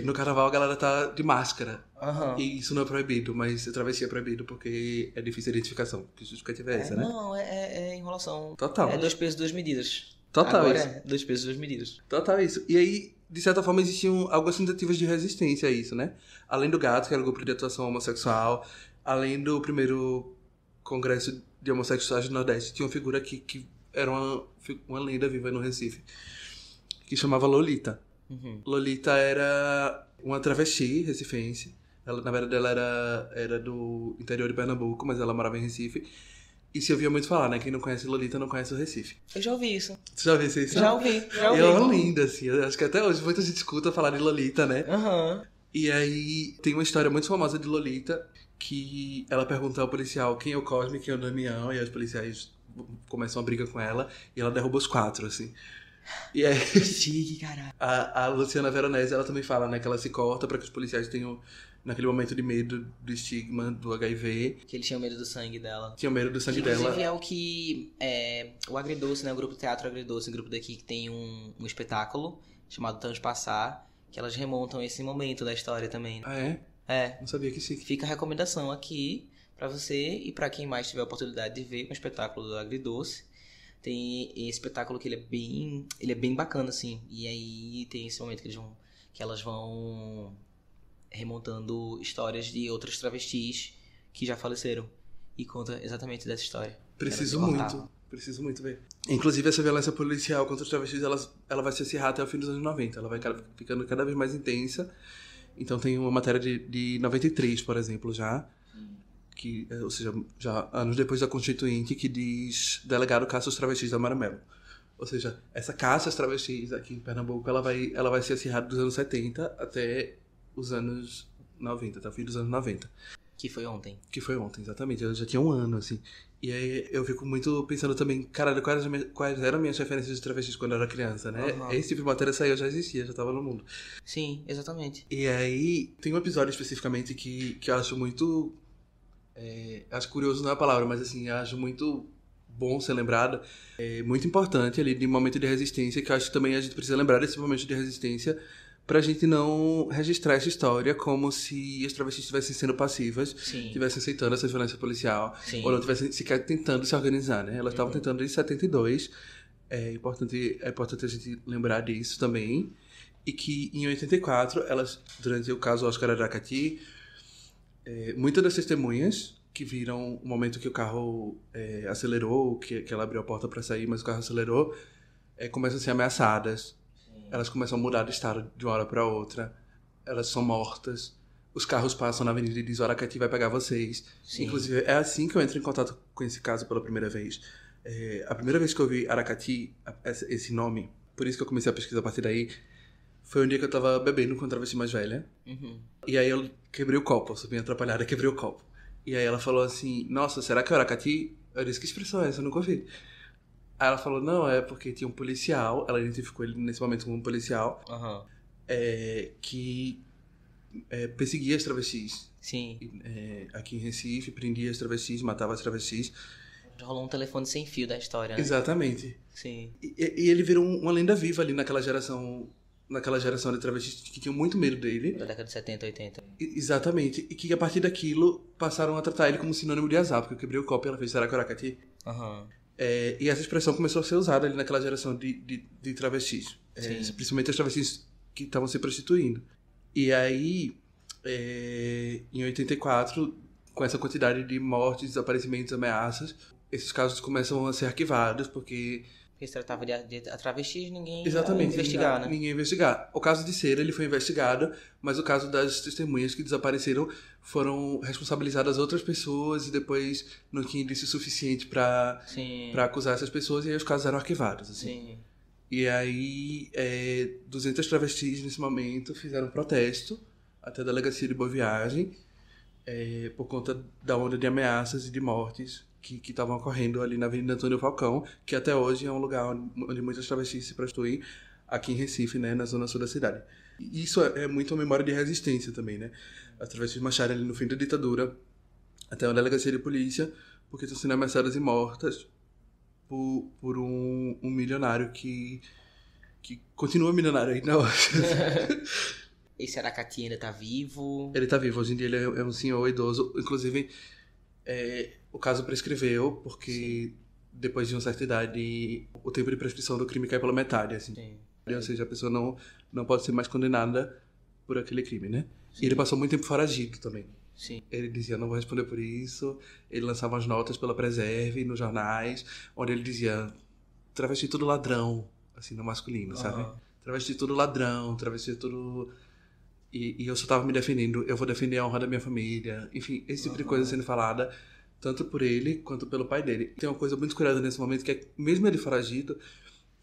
no carnaval a galera tá de máscara. Uhum. E isso não é proibido, mas travesti é proibido porque é difícil a identificação. Que justificativa é essa, né? Não, é enrolação. Total. É 2 pesos, 2 medidas. Total Agora isso. é 2 pesos, 2 medidas. Total isso. E aí, de certa forma, existiam algumas tentativas de resistência a isso, né? Além do GATO, que era o grupo de atuação homossexual, além do primeiro congresso de homossexuais do Nordeste, tinha uma figura que era uma lenda viva no Recife, que chamava Lolita. Lolita era uma travesti recifense. Ela, na verdade, ela era do interior de Pernambuco, mas ela morava em Recife. E se ouvia muito falar, né? Quem não conhece Lolita não conhece o Recife. Eu já ouvi isso. Você já ouviu isso? Já ouvi. E é uma linda, assim. Eu acho que até hoje muita gente escuta falar de Lolita, né? E aí tem uma história muito famosa de Lolita, que ela pergunta ao policial quem é o Cosme, quem é o Damião, e aí os policiais começam a briga com ela, e ela derruba os 4, assim. E aí... Chique, caralho. A Luciana Veronese, ela também fala, né? Que ela se corta pra que os policiais tenham, naquele momento de medo do estigma do HIV. Que eles tinham medo do sangue dela. Tinham medo do sangue dela. Inclusive é o que... o Agridoce, né? O grupo Teatro Agridoce, um grupo daqui que tem um espetáculo chamado Transpassar, que elas remontam esse momento da história também. Ah, é? É. Não sabia que sim. Fica a recomendação aqui pra você e pra quem mais tiver a oportunidade de ver o espetáculo do Agridoce. Tem esse espetáculo que ele é bem bacana, assim. E aí tem esse momento que elas vão remontando histórias de outras travestis que já faleceram. E conta exatamente dessa história. Preciso muito ver. Inclusive, essa violência policial contra os travestis, ela vai se acirrar até o fim dos anos 90. Ela vai ficando cada vez mais intensa. Então tem uma matéria de 93, por exemplo, já. Que, ou seja, já anos depois da Constituinte, que diz: delegado caça os travestis da Maramelo. Ou seja, essa caça às travestis aqui em Pernambuco, ela vai se acirrar dos anos 70 até os anos 90, até o fim dos anos 90. Que foi ontem, exatamente. Eu já tinha um ano, assim. E aí eu fico muito pensando também, caralho, quais eram minhas referências de travestis quando eu era criança, né? Esse tipo de matéria saiu, já existia, já tava no mundo. Sim, exatamente. E aí tem um episódio especificamente que eu acho muito... acho curioso não é a palavra, mas assim, acho muito bom ser lembrado. É muito importante ali de momento de resistência, que eu acho que também a gente precisa lembrar desse momento de resistência pra gente não registrar essa história como se as travestis estivessem sendo passivas, estivessem aceitando essa violência policial, ou não estivessem sequer tentando se organizar, né? Elas estavam tentando desde 72. É importante a gente lembrar disso também. E que em 84, elas, durante o caso Oscar Aracati, muitas das testemunhas que viram o momento que o carro acelerou, que ela abriu a porta para sair, mas o carro acelerou, começam a ser ameaçadas. Elas começam a mudar de estado de uma hora para outra. Elas são mortas. Os carros passam na avenida e dizem: o Aracati vai pegar vocês. Sim. Inclusive, é assim que eu entro em contato com esse caso pela primeira vez. A primeira vez que eu vi Aracati, esse nome, por isso que eu comecei a pesquisar a partir daí, foi um dia que eu tava bebendo com a travesti mais velha. E aí eu quebrei o copo, eu sou bem atrapalhada, quebrei o copo. E aí ela falou assim: nossa, será que é o Aracati? Eu disse: que expressão é essa? Eu nunca ouvi. Aí ela falou: não, é porque tinha um policial, ela identificou ele nesse momento como um policial, que perseguia as travestis. Sim. Aqui em Recife, prendia as travestis, matava as travestis. Rolou um telefone sem fio da história, né? Exatamente. Sim. E ele virou uma lenda viva ali naquela geração de travestis que tinham muito medo dele. Da década de 70, 80. Exatamente. E que a partir daquilo passaram a tratar ele como sinônimo de azar, porque eu quebrei o copo e ela fez: será que é o Aracati? E essa expressão começou a ser usada ali naquela geração de travestis. Principalmente as travestis que estavam se prostituindo. E aí, em 84, com essa quantidade de mortes, desaparecimentos, ameaças, esses casos começam a ser arquivados, porque se tratava de travestis, ninguém ia investigar, né? Ninguém ia investigar. O caso de Cera, ele foi investigado, mas o caso das testemunhas que desapareceram foram responsabilizadas outras pessoas e depois não tinha indício suficiente para acusar essas pessoas, e aí os casos eram arquivados, assim. Sim. E aí 200 travestis nesse momento fizeram protesto até a delegacia de Boa Viagem, por conta da onda de ameaças e de mortes que estavam ocorrendo ali na Avenida Antônio Falcão, que até hoje é um lugar onde muitas travestis se prostituem, aqui em Recife, né, na zona sul da cidade. E isso é muito uma memória de resistência também, né? As travestis marcharam ali no fim da ditadura até uma delegacia de polícia, porque estão sendo ameaçadas e mortas por um milionário que continua milionário ainda hoje. Esse Aracati ainda tá vivo? Ele tá vivo, hoje em dia ele é um senhor idoso, inclusive o caso prescreveu, porque depois de uma certa idade o tempo de prescrição do crime cai pela metade, assim. Sim. Ou seja, a pessoa não pode ser mais condenada por aquele crime, né? E ele passou muito tempo foragido também. Sim. Ele dizia, não vou responder por isso. Ele lançava as notas pela Preserve, nos jornais, onde ele dizia, travesti tudo ladrão, assim, no masculino, sabe? Travesti tudo ladrão, travesti tudo... E eu só tava me defendendo, eu vou defender a honra da minha família. Enfim, esse tipo de coisa sendo falada, tanto por ele quanto pelo pai dele. Tem uma coisa muito curiosa nesse momento, que é, mesmo ele foragido,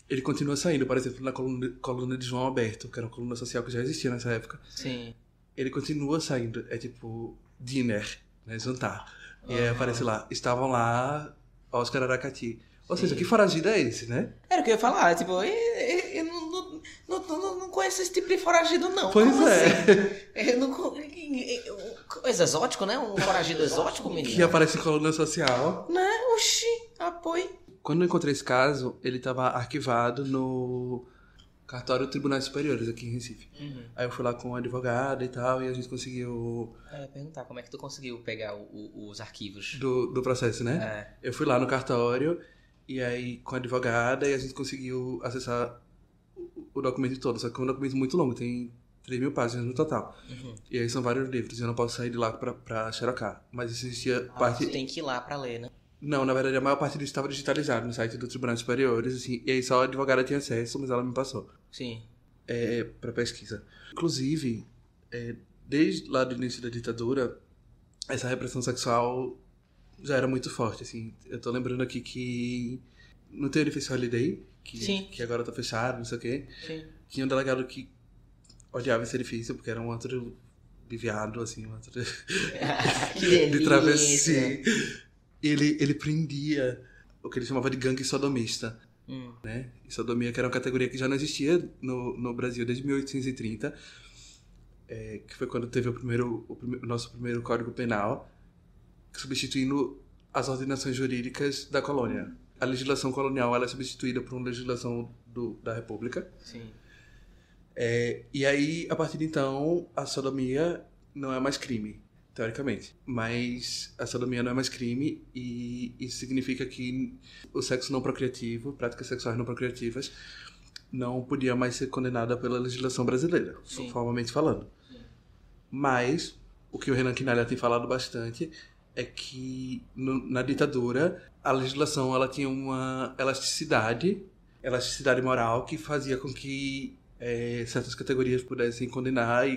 ele continua saindo, por exemplo, na coluna de João Alberto, que era uma coluna social que já existia nessa época. Sim. Ele continua saindo, é tipo dinner, né, jantar. E aí aparece lá, estavam lá Oscar Aracati. Ou seja, que foragido é esse, né? Era o que eu ia falar, tipo, eu não conheço esse tipo de foragido, não. Pois Como é. assim? Eu não... Coisa exótico, né? Um foragido exótico, menino. Que aparece em coluna social. Né? Oxi, apoio. Quando eu encontrei esse caso, ele estava arquivado no cartório de Tribunais Superiores aqui em Recife. Aí eu fui lá com um advogado e tal, e a gente conseguiu... Eu ia perguntar, como é que tu conseguiu pegar os arquivos? Do processo, né? É. Eu fui lá no cartório, e aí com a advogada, e a gente conseguiu acessar o documento todo. Só que é um documento muito longo, tem 3.000 páginas no total. E aí são vários livros, e eu não posso sair de lá pra xerocar. Mas existia parte... Tu tem que ir lá pra ler, né? Não, na verdade a maior parte disso estava digitalizado no site do Tribunal Superiores, assim, e aí só a advogada tinha acesso, mas ela me passou. Sim. Para pesquisa. Inclusive, desde lá do início da ditadura, essa repressão sexual já era muito forte, assim. Eu tô lembrando aqui que no teu edifício Holiday, que agora tá fechado, não sei o quê, tinha um delegado que odiava esse edifício, porque era um antro de viado, assim, um antro de travesti. E ele prendia o que ele chamava de gangue sodomista, né? E sodomia, que era uma categoria que já não existia no Brasil desde 1830, que foi quando teve o nosso primeiro Código Penal, substituindo as ordenações jurídicas da colônia. A legislação colonial ela é substituída por uma legislação da República. Sim. E aí, a partir de então, a sodomia não é mais crime, teoricamente. Mas a sodomia não é mais crime e isso significa que o sexo não procriativo, práticas sexuais não procriativas, não podia mais ser condenada pela legislação brasileira, formalmente falando. Mas o que o Renan Quinalha tem falado bastante é que na ditadura a legislação ela tinha uma elasticidade moral que fazia com que certas categorias pudessem condenar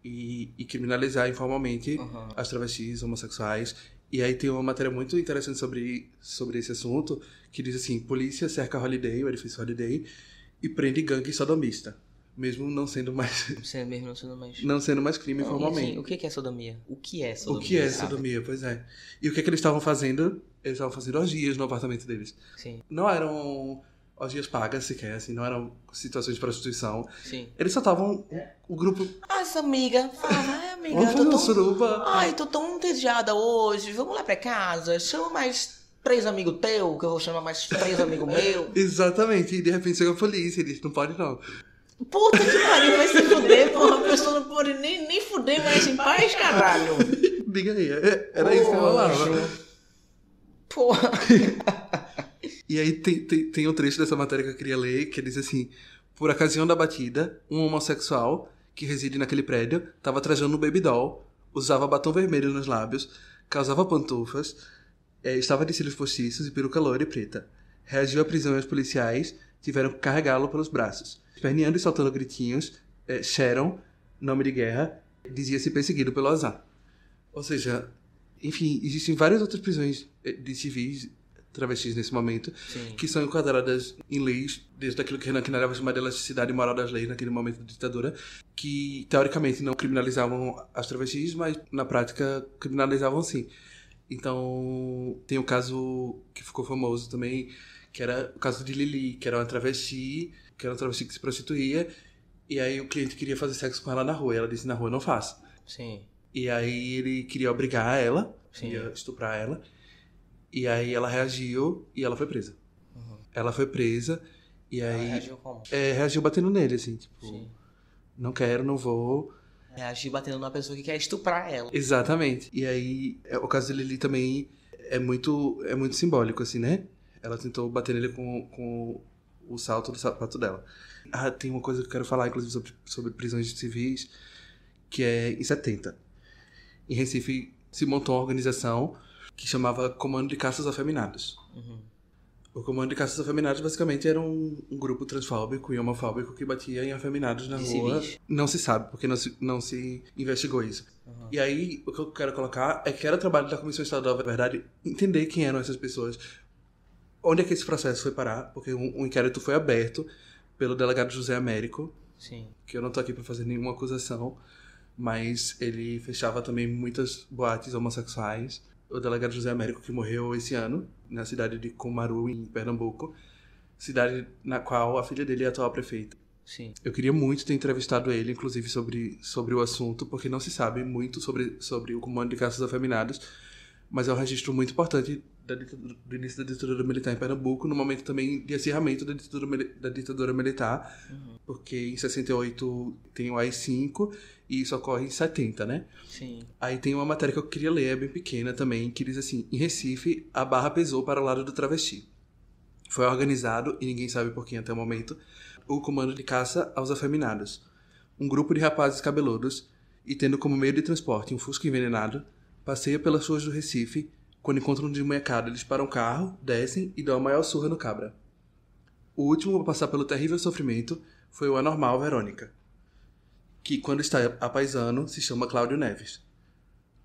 e criminalizar informalmente as travestis homossexuais. E aí tem uma matéria muito interessante sobre esse assunto, que diz assim, polícia cerca Holiday, o edifício Holiday, e prende gangue sodomista, mesmo não sendo mais... não sendo mais crime formalmente. Assim, o que é sodomia? O que é sodomia? O que é sodomia, pois é. E o que eles estavam fazendo? Eles estavam fazendo orgias no apartamento deles. Sim. Não eram orgias pagas sequer, assim, não eram situações de prostituição. Sim. Eles só estavam... O grupo... Nossa, amiga. Fala, amiga. Vamos fazer uma suruba. Ai, tô tão entediada hoje. Vamos lá pra casa. Chama mais 3 amigos teus, que eu vou chamar mais 3 amigos meus. Exatamente. E de repente chega a polícia e diz, não pode não. Puta que pariu, vai se fuder, porra. A pessoa não pode nem fuder mais em paz, caralho. Diga aí. Era isso que rolava. Porra. E aí tem um trecho dessa matéria que eu queria ler, que diz assim, por ocasião da batida, um homossexual que reside naquele prédio estava trajando um baby doll, usava batom vermelho nos lábios, calçava pantufas, estava de cílios postiços e peruca loira e preta. Reagiu à prisão e os policiais tiveram que carregá-lo pelos braços. Esperneando e soltando gritinhos, Sharon, nome de guerra, dizia-se perseguido pelo azar. Ou seja, enfim, existem várias outras prisões de civis travestis nesse momento, que são enquadradas em leis, desde aquilo que Renan Quinalha vai chamar de elasticidade moral das leis naquele momento da ditadura, que teoricamente não criminalizavam as travestis, mas na prática criminalizavam sim. Então, tem o caso que ficou famoso também, que era o caso de Lili, que era uma travesti que se prostituía, e aí o cliente queria fazer sexo com ela na rua, e ela disse, na rua não faço. Sim. E aí ele queria obrigar ela, queria estuprar ela, e aí ela reagiu e ela foi presa. Ela foi presa e aí... Ela reagiu como? Reagiu batendo nele, assim, tipo... Não quero, não vou... Reagiu batendo numa pessoa que quer estuprar ela. Exatamente. E aí, o caso de Lili também é muito simbólico, assim, né? Ela tentou bater nele com o salto do sapato dela. Tem uma coisa que eu quero falar, inclusive, sobre prisões civis, que é em 70. Em Recife se montou uma organização que chamava Comando de Caças Afeminados. O Comando de Caças Afeminados basicamente era um grupo transfóbico e homofóbico que batia em afeminados na rua. Civis. Não se sabe, porque não se investigou isso. E aí, o que eu quero colocar é que era trabalho da Comissão Estadual da Verdade entender quem eram essas pessoas, onde é que esse processo foi parar, porque um inquérito foi aberto pelo delegado José Américo, Sim. que eu não tô aqui pra fazer nenhuma acusação, mas ele fechava também muitas boates homossexuais. O delegado José Américo, que morreu esse ano, na cidade de Cumaru, em Pernambuco, cidade na qual a filha dele é a atual prefeita. Sim. Eu queria muito ter entrevistado ele, inclusive, sobre o assunto, porque não se sabe muito sobre o Comando de Caças Afeminados, mas é um registro muito importante do início da ditadura militar em Pernambuco, no momento também de acirramento da ditadura militar, porque em 68 tem o AI-5 e isso ocorre em 70, né? Sim. Aí tem uma matéria que eu queria ler, é bem pequena também, que diz assim: em Recife, a barra pesou para o lado do travesti. Foi organizado, e ninguém sabe por quem até o momento, o Comando de Caça aos Afeminados. Um grupo de rapazes cabeludos, e tendo como meio de transporte um fusca envenenado, passeia pelas ruas do Recife. Quando encontram um desmanhacado, eles param o carro, descem e dão a maior surra no cabra. O último a passar pelo terrível sofrimento foi o anormal Verônica, que, quando está a paisano, se chama Cláudio Neves.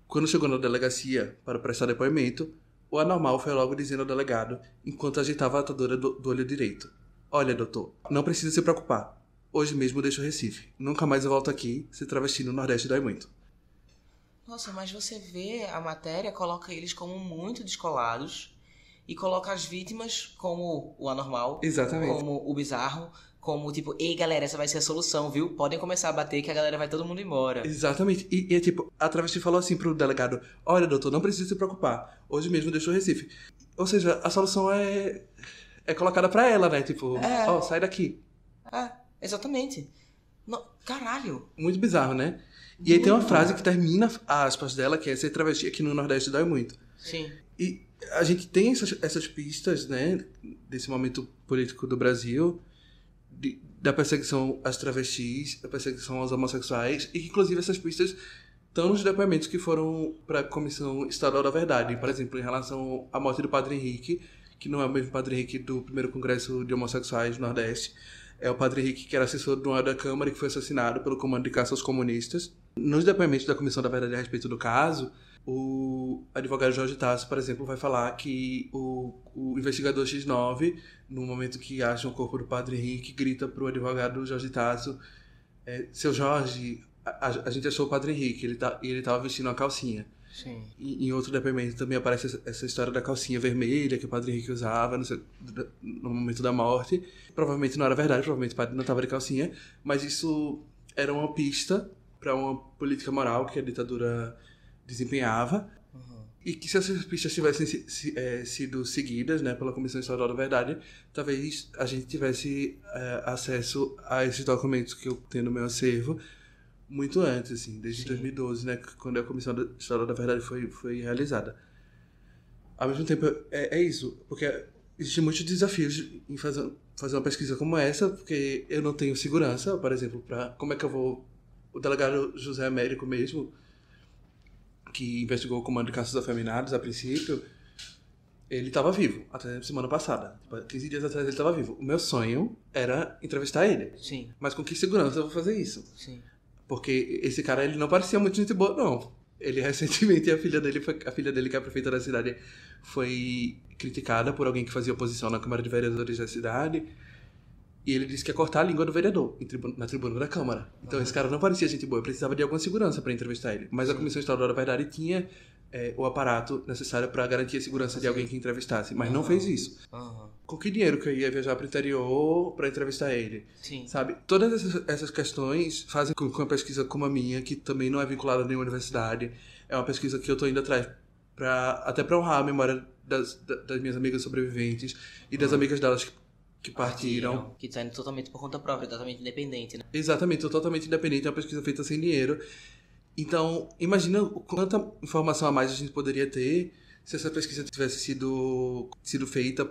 Quando chegou na delegacia para prestar depoimento, o anormal foi logo dizendo ao delegado, enquanto agitava a atadura do olho direito: "Olha, doutor, não precisa se preocupar. Hoje mesmo deixo o Recife. Nunca mais eu volto aqui. Se travesti no Nordeste dói muito." Nossa, mas você vê a matéria, coloca eles como muito descolados e coloca as vítimas como o anormal, Exatamente. como o bizarro, como tipo, ei galera, essa vai ser a solução, viu? Podem começar a bater que a galera vai todo mundo embora. Exatamente. E é tipo, a travesti falou assim pro delegado: "Olha, doutor, não precisa se preocupar. Hoje mesmo deixou o Recife." Ou seja, a solução é colocada pra ela, né? Tipo, ó, sai daqui. Exatamente. Caralho. Muito bizarro, né? E aí tem uma frase que termina a aspas dela, que é: "Ser travesti aqui no Nordeste dói muito." Sim. E a gente tem essas pistas, né, desse momento político do Brasil, da perseguição às travestis, da perseguição aos homossexuais, e que, inclusive, essas pistas estão nos depoimentos que foram para a Comissão Estadual da Verdade. Por exemplo, em relação à morte do Padre Henrique, que não é o mesmo Padre Henrique do primeiro Congresso de Homossexuais do Nordeste, é o Padre Henrique que era assessor do da Câmara e que foi assassinado pelo Comando de Caça aos Comunistas. Nos depoimentos da Comissão da Verdade a respeito do caso, o advogado Jorge Tasso, por exemplo, vai falar que o investigador X9, no momento que acha o corpo do Padre Henrique, grita pro advogado Jorge Tasso: "Seu Jorge, a gente achou o Padre Henrique, ele tava vestindo uma calcinha." Sim. E em outro depoimento também aparece essa história da calcinha vermelha que o Padre Henrique usava no momento da morte. Provavelmente não era verdade, provavelmente o padre não estava de calcinha, mas isso era uma pista para uma política moral que a ditadura desempenhava. E que, se essas pistas tivessem sido seguidas, né, pela Comissão Estadual da Verdade, talvez a gente tivesse acesso a esses documentos que eu tenho no meu acervo muito antes, assim, desde 2012, né, quando a Comissão Estadual da Verdade foi realizada. Ao mesmo tempo, é isso, porque existem muitos desafios em fazer uma pesquisa como essa, porque eu não tenho segurança, por exemplo, como é que eu vou... O delegado José Américo mesmo, que investigou o Comando de Caças Afeminados a princípio, ele estava vivo até semana passada. 15 dias atrás ele estava vivo. O meu sonho era entrevistar ele. Sim. Mas com que segurança eu vou fazer isso? Sim. Porque esse cara, ele não parecia muito gente boa, não. Ele recentemente, a filha dele, que é a prefeita da cidade, foi criticada por alguém que fazia oposição na Câmara de Vereadores da cidade. E ele disse que ia cortar a língua do vereador na tribuna da Câmara. Então esse cara não parecia gente boa. Eu precisava de alguma segurança para entrevistar ele. Mas a Comissão Estadual da Verdade tinha o aparato necessário para garantir a segurança de alguém que entrevistasse. Mas não fez isso. Com que dinheiro que eu ia viajar para o interior para entrevistar ele? Sim. Sabe? Todas essas questões fazem com que uma pesquisa como a minha, que também não é vinculada a nenhuma universidade, é uma pesquisa que eu estou indo atrás até para honrar a memória das minhas amigas sobreviventes e das amigas delas que partiram. Que tá indo totalmente por conta própria, totalmente independente, né? Exatamente, totalmente independente, é uma pesquisa feita sem dinheiro. Então, imagina quanta informação a mais a gente poderia ter se essa pesquisa tivesse sido feita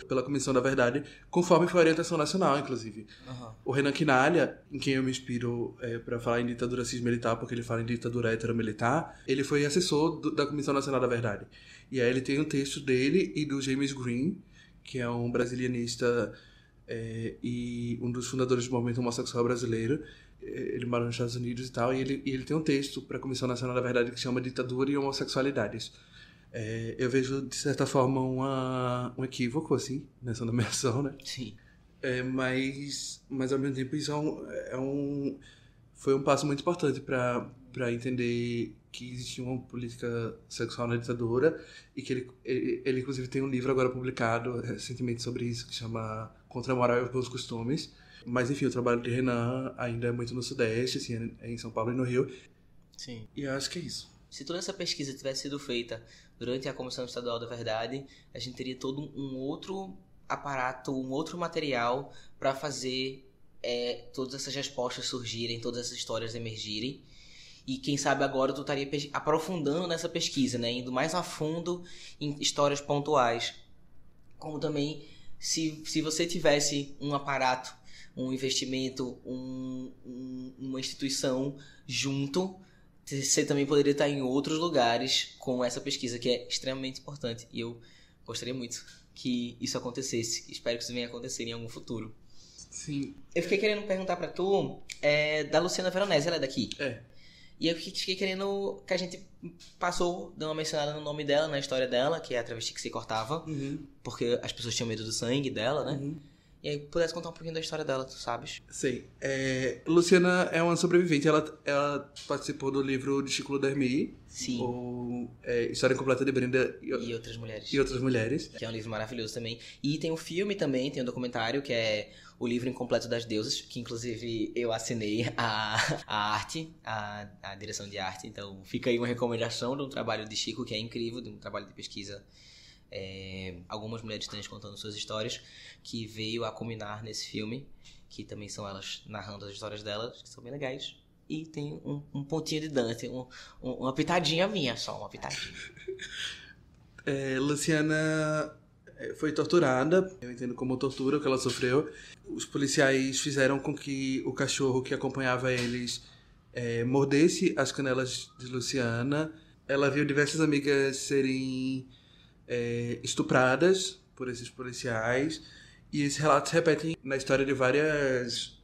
pela Comissão da Verdade, conforme foi a orientação nacional, inclusive. Uhum. O Renan Quinalha, em quem eu me inspiro para falar em ditadura cis-militar, porque ele fala em ditadura heteromilitar, ele foi assessor da Comissão Nacional da Verdade. E aí ele tem um texto dele e do James Green, que é um brasilianista e um dos fundadores do movimento homossexual brasileiro. Ele mora nos Estados Unidos e tal, e ele tem um texto para a Comissão Nacional da Verdade que chama Ditadura e Homossexualidades. Eu vejo, de certa forma, um equívoco, assim, nessa nomeação, né? Sim. Mas ao mesmo tempo, isso foi um passo muito importante para entender que existia uma política sexual na ditadura e que ele inclusive tem um livro agora publicado recentemente sobre isso, que chama Contra a Moral e os Bons Costumes. Mas, enfim, o trabalho de Renan ainda é muito no Sudeste, assim, é em São Paulo e no Rio. Sim. E eu acho que é isso. Se toda essa pesquisa tivesse sido feita durante a Comissão Estadual da Verdade, a gente teria todo um outro aparato, um outro material para fazer todas essas respostas surgirem, todas essas histórias emergirem. E quem sabe agora tu estaria aprofundando nessa pesquisa, né? Indo mais a fundo em histórias pontuais. Como também, se você tivesse um aparato, um investimento, uma instituição junto, você também poderia estar em outros lugares com essa pesquisa, que é extremamente importante. E eu gostaria muito que isso acontecesse. Espero que isso venha a acontecer em algum futuro. Sim. Eu fiquei querendo perguntar pra tu da Luciana Veronese, ela é daqui? E eu fiquei querendo que a gente deu uma mencionada no nome dela, na história dela, que é a travesti que se cortava, porque as pessoas tinham medo do sangue dela, né? E aí, pudesse contar um pouquinho da história dela, tu sabes? Sei. Luciana é uma sobrevivente. Ela participou do livro de Chico Ludermi. Sim. História Incompleta de Brenda e Outras Mulheres. E Outras Mulheres. Que é um livro maravilhoso também. E tem um filme também, tem um documentário, que é O Livro Incompleto das Deusas, que inclusive eu assinei a arte, a direção de arte. Então fica aí uma recomendação de um trabalho de Chico, que é incrível, de um trabalho de pesquisa. Algumas mulheres trans contando suas histórias, que veio a culminar nesse filme, que também são elas narrando as histórias delas, que são bem legais. E tem um pontinho de Dante, uma pitadinha minha só, uma pitadinha. Luciana foi torturada, eu entendo como tortura o que ela sofreu. Os policiais fizeram com que o cachorro que acompanhava eles mordesse as canelas de Luciana. Ela viu diversas amigas serem estupradas por esses policiais, e esses relatos se repetem na história de várias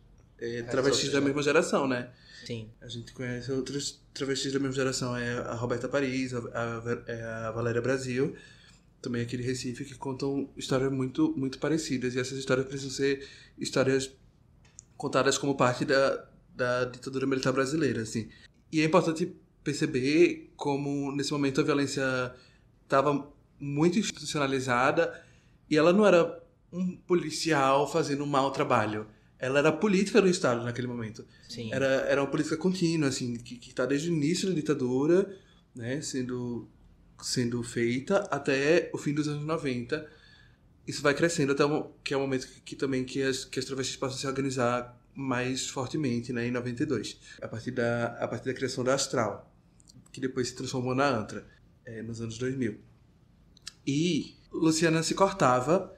travestis da mesma geração, né? Sim. A gente conhece outras travestis da mesma geração, a Roberta Paris, a Valéria Brasil, também aqui de Recife, que contam histórias muito, muito parecidas, e essas histórias precisam ser histórias contadas como parte da ditadura militar brasileira, assim. E é importante perceber como, nesse momento, a violência estava muito institucionalizada, e ela não era um policial fazendo um mau trabalho. Ela era a política do Estado naquele momento. Sim. Era uma política contínua, assim, que está desde o início da ditadura, né, sendo feita até o fim dos anos 90. Isso vai crescendo até que é o momento que as travestis passam a se organizar mais fortemente, né, em 92. A partir da criação da Astral, que depois se transformou na Antra, nos anos 2000. E Luciana se cortava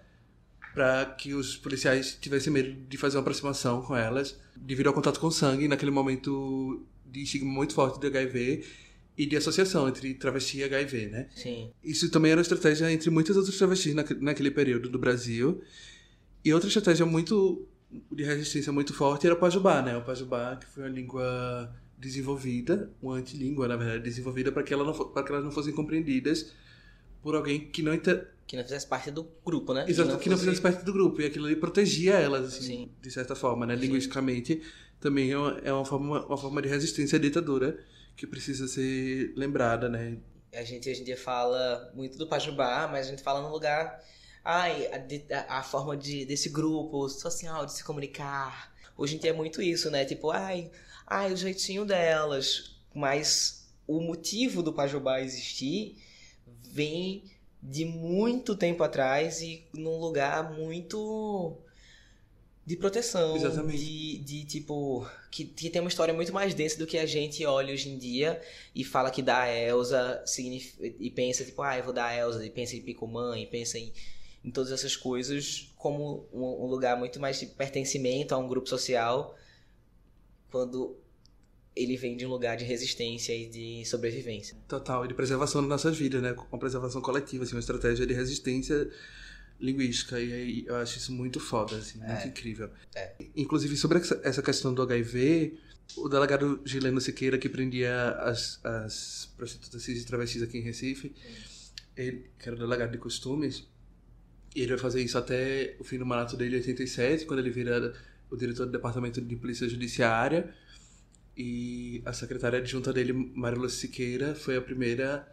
para que os policiais tivessem medo de fazer uma aproximação com elas, devido ao contato com o sangue, naquele momento de estigma muito forte de HIV e de associação entre travesti e HIV, né? Sim. Isso também era uma estratégia entre muitas outras travestis naquele período do Brasil. E outra estratégia de resistência muito forte era o Pajubá, né? O Pajubá, que foi uma língua desenvolvida, uma antilíngua, na verdade, desenvolvida para que elas não fossem compreendidas por alguém que não fizesse parte do grupo, né? Exato, que não fizesse parte do grupo. E aquilo ali protegia elas, assim, Sim. de certa forma, né? Linguisticamente, também é uma forma de resistência à ditadura que precisa ser lembrada, né? A gente hoje em dia fala muito do Pajubá, mas a gente fala num lugar... a forma desse grupo social de se comunicar. Hoje em dia é muito isso, né? Tipo, o jeitinho delas. Mas o motivo do Pajubá existir vem de muito tempo atrás e num lugar muito de proteção, Exatamente. de tipo, que tem uma história muito mais densa do que a gente olha hoje em dia e fala que dar a Elsa e pensa, tipo, eu vou dar a Elsa, e pensa em Picumã, e pensa em todas essas coisas como um lugar muito mais de pertencimento a um grupo social, quando ele vem de um lugar de resistência e de sobrevivência. Total, e de preservação das nossas vidas, né? Uma preservação coletiva, assim, uma estratégia de resistência linguística, e aí eu acho isso muito foda, assim, muito incrível. Inclusive, sobre essa questão do HIV, o delegado Gileno Siqueira, que prendia as prostitutas cis e travestis aqui em Recife, ele, que era o delegado de costumes, e ele vai fazer isso até o fim do mandato dele, em 87, quando ele vira o diretor do Departamento de Polícia Judiciária, e a secretária adjunta dele, Maria Lúcia Siqueira, foi a primeira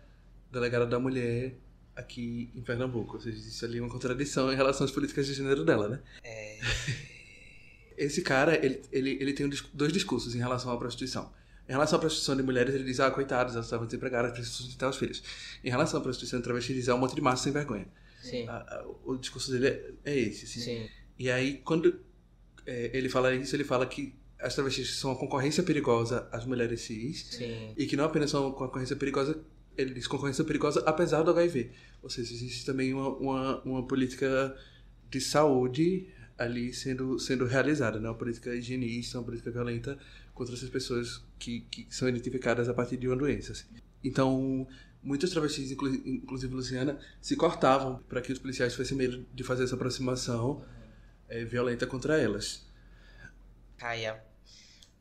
delegada da mulher aqui em Pernambuco. Ou seja, isso ali é uma contradição em relação às políticas de gênero dela, né? Esse cara, ele tem dois discursos em relação à prostituição. Em relação à prostituição de mulheres, ele diz, coitadas, elas estavam desempregadas, precisam sustentar os filhos. Em relação à prostituição de travestis, ele diz, um monte de massa sem vergonha. Sim. O discurso dele é esse, assim. Sim. E aí, quando ele fala isso, ele fala que as travestis são uma concorrência perigosa às mulheres cis. Sim. E que não apenas são uma concorrência perigosa, ele diz concorrência perigosa apesar do HIV. Ou seja, existe também uma política de saúde ali sendo realizada, né? Uma política higienista, uma política violenta contra essas pessoas que são identificadas a partir de uma doença. Assim. Então, muitas travestis, inclusive Luciana, se cortavam para que os policiais tivessem medo de fazer essa aproximação violenta contra elas. Caia,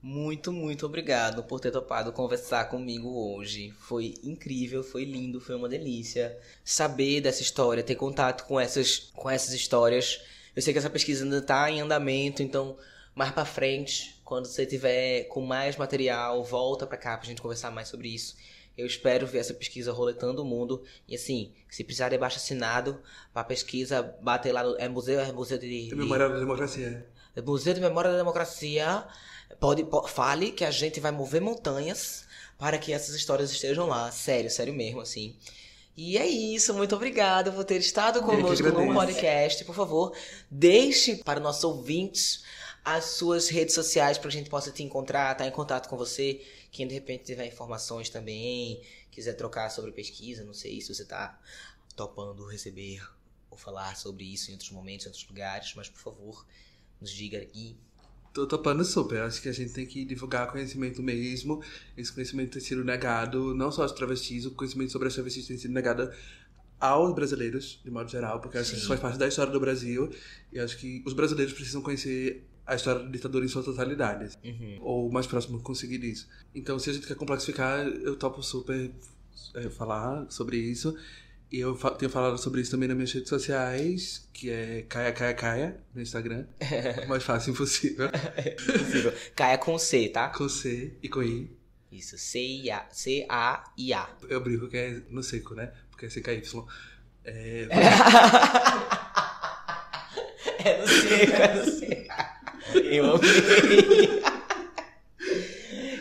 muito, muito obrigado por ter topado conversar comigo hoje. Foi incrível, foi lindo, foi uma delícia saber dessa história, ter contato com essas histórias. Eu sei que essa pesquisa ainda está em andamento, então mais pra frente, quando você tiver com mais material, volta pra cá pra gente conversar mais sobre isso. Eu espero ver essa pesquisa roletando o mundo. E assim, se precisar de abaixo assinado pra pesquisa, bater lá no... Museu de... Memória da Democracia. Museu de Memória da Democracia. Fale que a gente vai mover montanhas para que essas histórias estejam lá. Sério, sério mesmo, assim. E é isso, muito obrigada por ter estado conosco no podcast. Por favor, deixe para nossos ouvintes as suas redes sociais para que a gente possa te encontrar, estar em contato com você. Quem de repente tiver informações também, quiser trocar sobre pesquisa, não sei se você está topando receber ou falar sobre isso em outros momentos, em outros lugares, mas por favor, nos diga aqui. Tô topando super. Acho que a gente tem que divulgar conhecimento mesmo. Esse conhecimento tem sido negado, não só aos travestis, o conhecimento sobre as travestis tem sido negado aos brasileiros, de modo geral, porque acho que isso faz parte da história do Brasil. E acho que os brasileiros precisam conhecer a história da ditadura em sua totalidade. Ou o mais próximo conseguir isso. Então, se a gente quer complexificar, eu topo super falar sobre isso. E eu tenho falado sobre isso também nas minhas redes sociais, que é Caia no Instagram. O mais fácil possível. Caia com C, tá? Com C e com I. Isso, C-A-I-A. Eu brinco que é no seco, né? Porque é CKY. É no seco, é no seco. Eu amei.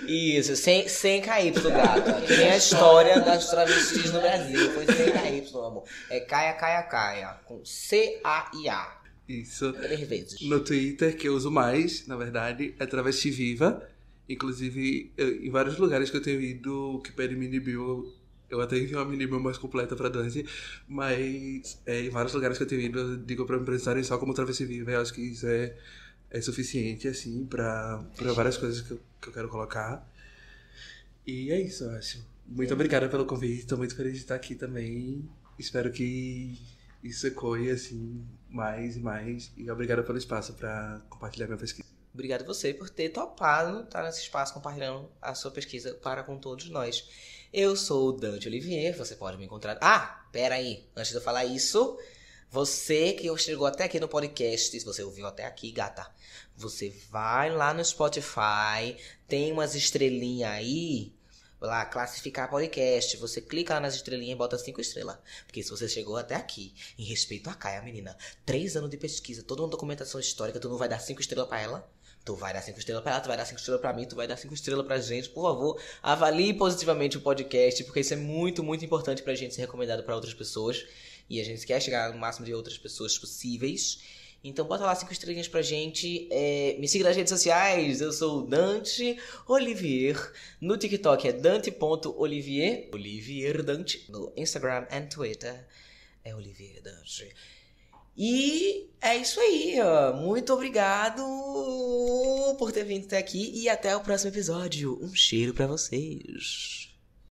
Isso, sem KY, gato. Que nem a história das travestis no Brasil. Foi sem KY, amor. É Caia, com C-A-I-A. Isso. 3 vezes. No Twitter, que eu uso mais, na verdade, é Travesti Viva. Inclusive, em vários lugares que eu tenho ido que pedem mini bio, eu até envio uma mini bio mais completa pra Dante, mas em vários lugares que eu tenho ido, eu digo pra me apresentarem só como Travesti Viva. Eu acho que isso é suficiente, assim, pra várias coisas que eu quero colocar. E é isso, eu acho. Muito obrigada pelo convite, tô muito feliz de estar aqui também. Espero que isso ecoe, assim, mais e mais. E obrigada pelo espaço pra compartilhar minha pesquisa. Obrigado a você por ter topado estar nesse espaço compartilhando a sua pesquisa para com todos nós. Eu sou o Dante Olivier, você pode me encontrar... Pera aí, antes de eu falar isso... Você que chegou até aqui no podcast, se você ouviu até aqui, gata, você vai lá no Spotify, tem umas estrelinhas aí, lá, classificar podcast, você clica lá nas estrelinhas e bota 5 estrelas. Porque se você chegou até aqui, em respeito a Caia, menina, 3 anos de pesquisa, toda uma documentação histórica, tu não vai dar 5 estrelas pra ela? Tu vai dar 5 estrelas pra ela, tu vai dar 5 estrelas pra mim, tu vai dar 5 estrelas pra gente. Por favor, avalie positivamente o podcast, porque isso é muito, muito importante pra gente ser recomendado pra outras pessoas. E a gente quer chegar no máximo de outras pessoas possíveis. Então bota lá 5 estrelinhas pra gente. Me siga nas redes sociais. Eu sou o Dante Olivier. No TikTok é dante.olivier. Olivier Dante. No Instagram e Twitter é Olivier Dante. E é isso aí, ó. Muito obrigado por ter vindo até aqui e até o próximo episódio. Um cheiro pra vocês.